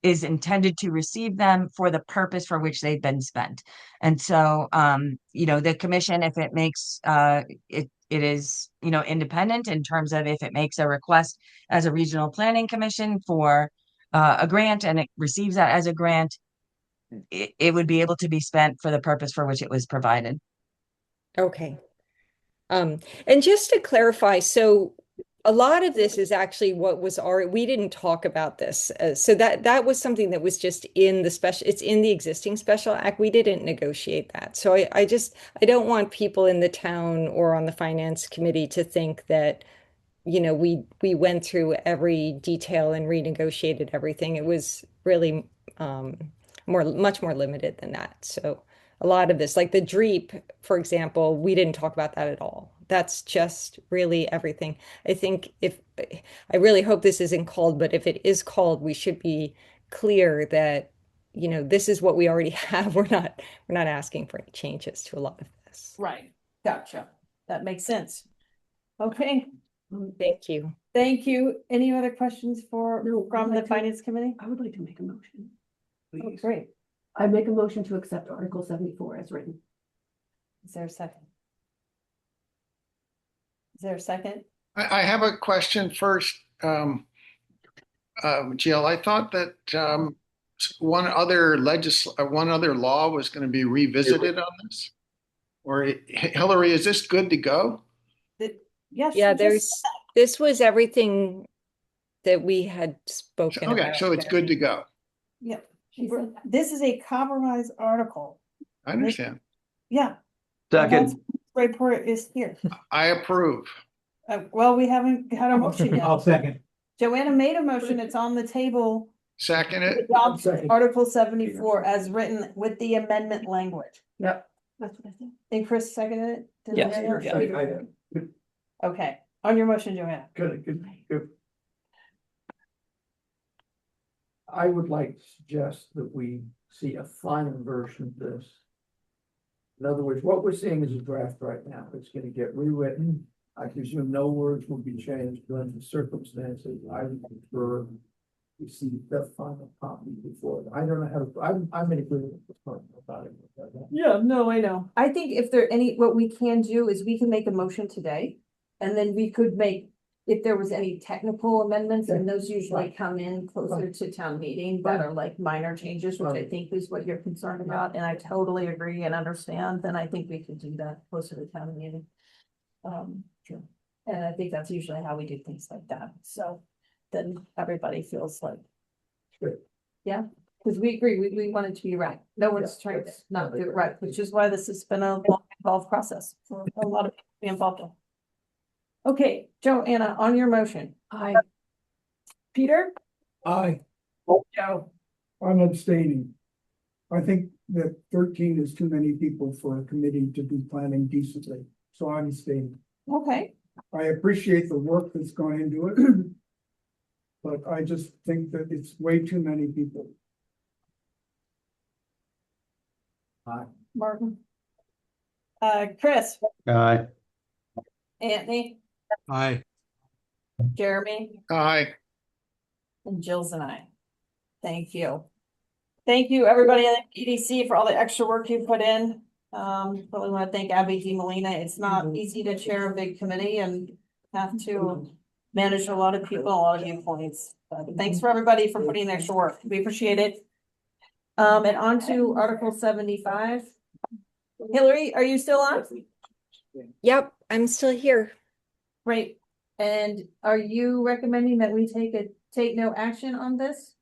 is intended to receive them for the purpose for which they've been spent. And so, the commission, if it makes it is, independent in terms of if it makes a request as a regional planning commission for a grant and it receives that as a grant, it would be able to be spent for the purpose for which it was provided. Okay. And just to clarify, so a lot of this is actually what was already, we didn't talk about this. So that was something that was just in the special, it's in the existing special act. We didn't negotiate that. So I don't want people in the town or on the finance committee to think that, we went through every detail and renegotiated everything. It was really much more limited than that. So a lot of this, like the DREAP, for example, we didn't talk about that at all. That's just really everything. I think I really hope this isn't called, but if it is called, we should be clear that, this is what we already have. We're not asking for any changes to a lot of this. Right. Gotcha. That makes sense. Okay. Thank you. Thank you. Any other questions from the finance committee? I would like to make a motion. Oh, great. I make a motion to accept Article 74 as written. Is there a second? Is there a second? I have a question first. Jill, I thought that one other law was going to be revisited on this. Or Hillary, is this good to go? Yes. Yeah, this was everything that we had spoken Okay, about. so it's good to go. Yeah. This is a compromise article. I understand. Yeah. Second. Report is here. I approve. Well, we haven't had a motion yet. I'll second. Joanna made a motion. It's on the table. Second it. Adopt Article 74 as written with the amendment language. Yep. That's what I think. And Chris seconded it? Did Yes, Joanna? Okay. On your motion, Joanna. Good. I would like to suggest that we see a final version of this. In other words, what we're seeing is a draft right now. It's going to get rewritten. I presume no words will be changed under the circumstances. I would prefer we see the final copy before. I don't know how, I'm in agreement with about it. Yeah, no, I know. I think if there what we can do is we can make a motion today. And then we could make, if there was any technical amendments, and those usually come in closer to town meeting that are like minor changes, which I think is what you're concerned about. And I totally agree and understand, then I think we could do that closer to town meeting. And I think that's usually how we do things like that. So then everybody feels like. Good. Yeah, because we agree, we want it to be right. No one's trying to not do it right, which is why this has been a long involved process for a lot of people to be involved in. Okay, Joanna, on your motion. Aye. Peter? Aye. Joe? I'm abstaining. I think that 13 is too many people for a committee to be planning decently, so I'm abstaining. Okay. I appreciate the work that's gone into it. But I just think that it's way too many people. Aye. Martin? Chris? Aye. Anthony? Aye. Jeremy? Aye. And Jill's and I. Thank you. Thank you, everybody at EDC for all the extra work you put in. Really want to thank Abby DiMolina. It's not easy to chair a big committee and have to manage a lot of people, a lot of viewpoints. But thanks for everybody for putting in extra work. We appreciate it. And on to Article 75. Hillary, are you still on? Yep, I'm still here. Great. And are you recommending that we take no action on this?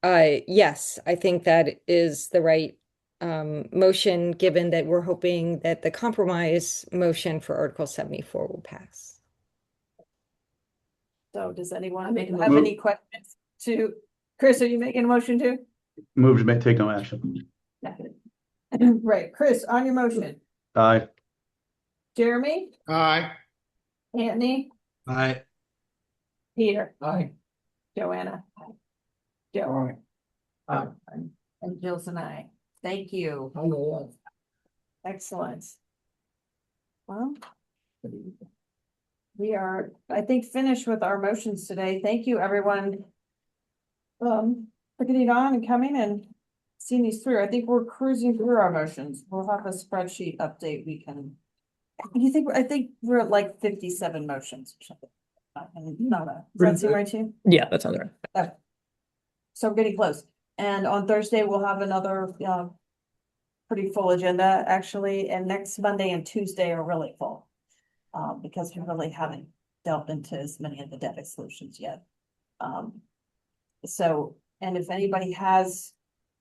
Yes, I think that is the right motion, given that we're hoping that the compromise motion for Article 74 will pass. So does anyone make a have any questions? to, Chris, are you making a motion too? Move to take no action. Right, Chris, on your motion. Aye. Jeremy, Aye. Anthony, Aye. Peter, Aye. Joanna. Joe. And Jill's and I. Thank you. Excellent. Well, we are, I think, finished with our motions today. Thank you, everyone. For getting on and coming and seeing these through. I think we're cruising through our motions. We'll have a spreadsheet update we can. I think we're at like 57 motions or something. Not a, does that seem right to you? Yeah, that sounds right. Okay. So we're getting close. And on Thursday, we'll have another pretty full agenda, actually, and next Monday and Tuesday are really full. Because we really haven't delved into as many of the debt solutions yet. So, and if anybody has,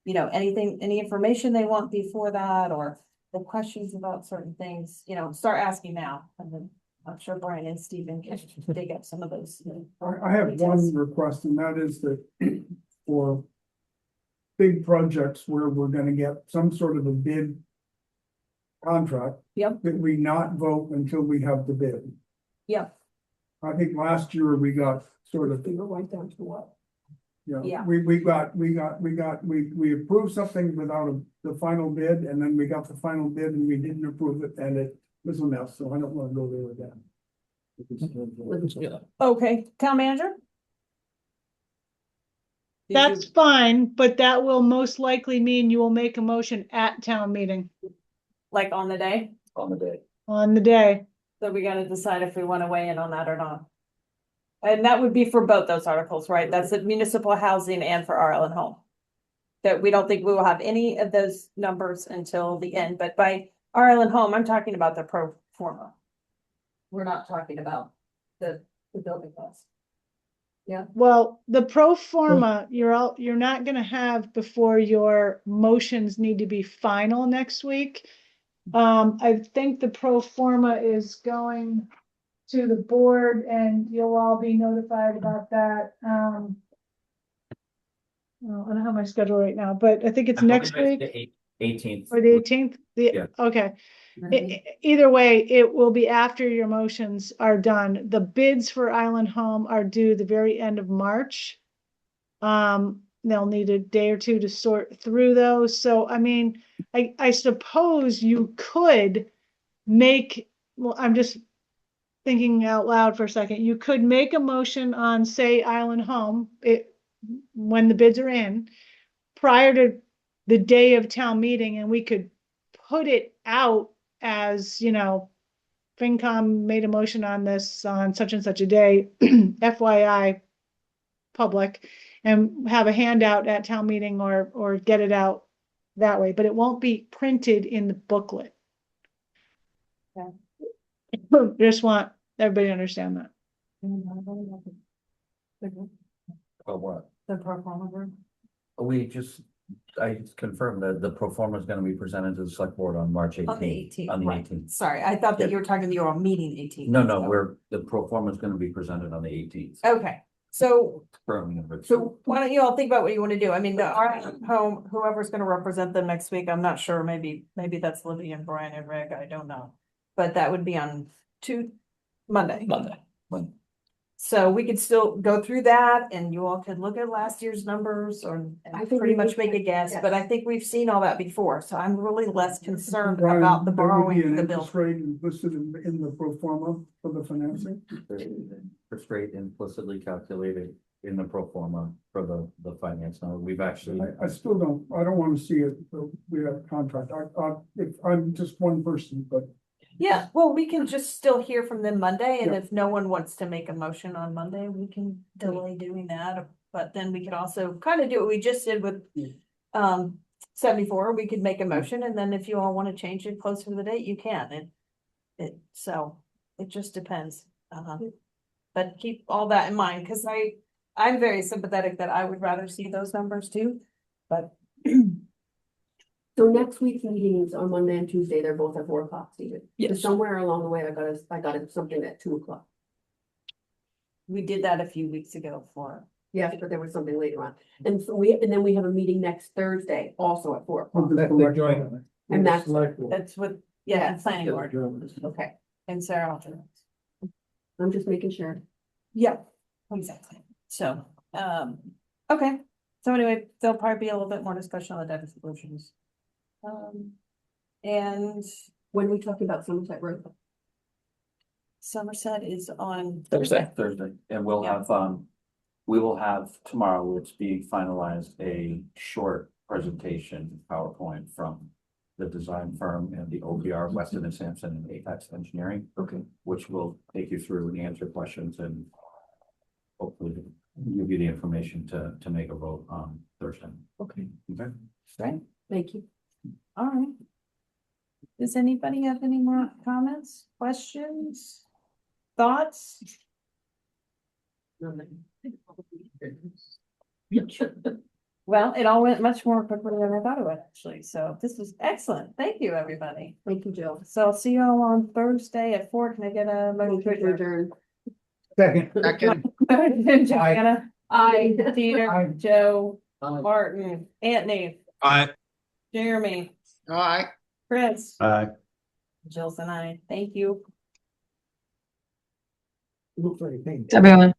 you know, anything, any information they want before that, or the questions about certain things, you know, start asking now. And then I'm sure Brian and Stephen can dig up some of those. I have one request, and that is that for big projects where we're gonna get some sort of a bid contract. Yep. That we not vote until we have the bid. Yep. I think last year we got sort of. We were right down to what? Yeah. We approved something without the final bid, and then we got the final bid and we didn't approve it, and it was a mess, so I don't wanna go there again. Okay, town manager? That's fine, but that will most likely mean you will make a motion at town meeting Like on the day? On the day. on the day. So we gotta decide if we wanna weigh in on that or not. And that would be for both those articles, right? That's the municipal housing and for RL and home. That we don't think we will have any of those numbers until the end, but by RL and home, I'm talking about the pro forma. We're not talking about the building costs. Yeah. Well, the pro forma, you're not gonna have before your motions need to be final next week. I think the pro forma is going to the board and you'll all be notified about that. Well, I don't have my schedule right now, but I think it's next week. 18th. Or the 18th? Yeah. Okay. Either way, it will be after your motions are done. The bids for Island Home are due the very end of March. They'll need a day or two to sort through those. So, I mean, I suppose you could make, well, I'm just thinking out loud for a second. You could make a motion on, say, Island Home, when the bids are in, prior to the day of town meeting, and we could put it out as, you know, FinCom made a motion on this on such and such a day, FYI public, and have a handout at town meeting or get it out that way, but it won't be printed in the booklet. Okay. Just want everybody to understand that. Oh, what? The pro forma group. I confirmed that the pro forma is gonna be presented to the select board on March On the 18th. 18th. On the right. 18th. Sorry, I thought that Yeah. you were talking to your meeting 18th. No, the pro forma is gonna be presented on the 18th. Okay, so Currently, So why don't you all think about what you want to do? I mean, the RL home, whoever's gonna represent them next week, I'm not sure, maybe that's Libby and Brian and Rick, I don't know. But that would be on Monday. So we could still go through that and you all could look at last year's numbers or I and think pretty we much could, make a guess, yes. but I think we've seen all that before, so I'm really less concerned Brian, about the there would be borrowing an of the bill. interest rate implicit in the pro forma for the financing. interest rate implicitly calculated in the pro forma for the finance. Now, we've actually. I still don't, I don't wanna see it, we have a contract, if I'm just one person, but. Yeah, well, we can just still hear from them Monday, and Yeah. if no one wants to make a motion on Monday, we can delay doing that. But then we could also kind of do what we just did with 74, we could make a motion, and then if you all want to change it closer to the date, you can. So it just depends. But keep all that in mind, because I'm very sympathetic that I would rather see those numbers too, but. So next week's meetings on Monday and Tuesday, they're both at 4 o'clock, Stephen. Yes. So somewhere along the way, I got something at 2 o'clock. We did that a few weeks ago for Yes, but there was something later on. And so and then we have a meeting next Thursday, also at 4 o'clock. That's the joint. And that's, That's what, yeah, Yeah. planning board. Okay, and Sarah alternates. I'm just making sure. Yeah, exactly. So, okay. So anyway, there'll probably be a little bit more discussion on the debt solutions. And When we talking about Somerset Road. Somerset is on Thursday, and we'll Yeah. have, we will have tomorrow, it's being finalized, a short presentation PowerPoint from the design firm and the OPR, Weston and Sampson and Apex Engineering. Okay. Which will take you through and answer questions and hopefully give you the information to make a vote on Thursday. Okay. Okay. right. Thank you. All right. Does anybody have any more comments, questions, thoughts? Well, it all went much more quickly than I thought it would, actually. So this was excellent. Thank you, everybody. Thank you, Jill. So I'll see you all on Thursday at 4. Can I get a motion to adjourn? Second. Joanna, Aye. Peter, Aye. Joe, Martin, Anthony, I Jeremy, All right. Chris, Aye. Jill's and I. Thank you. Looks like a thing. Everyone.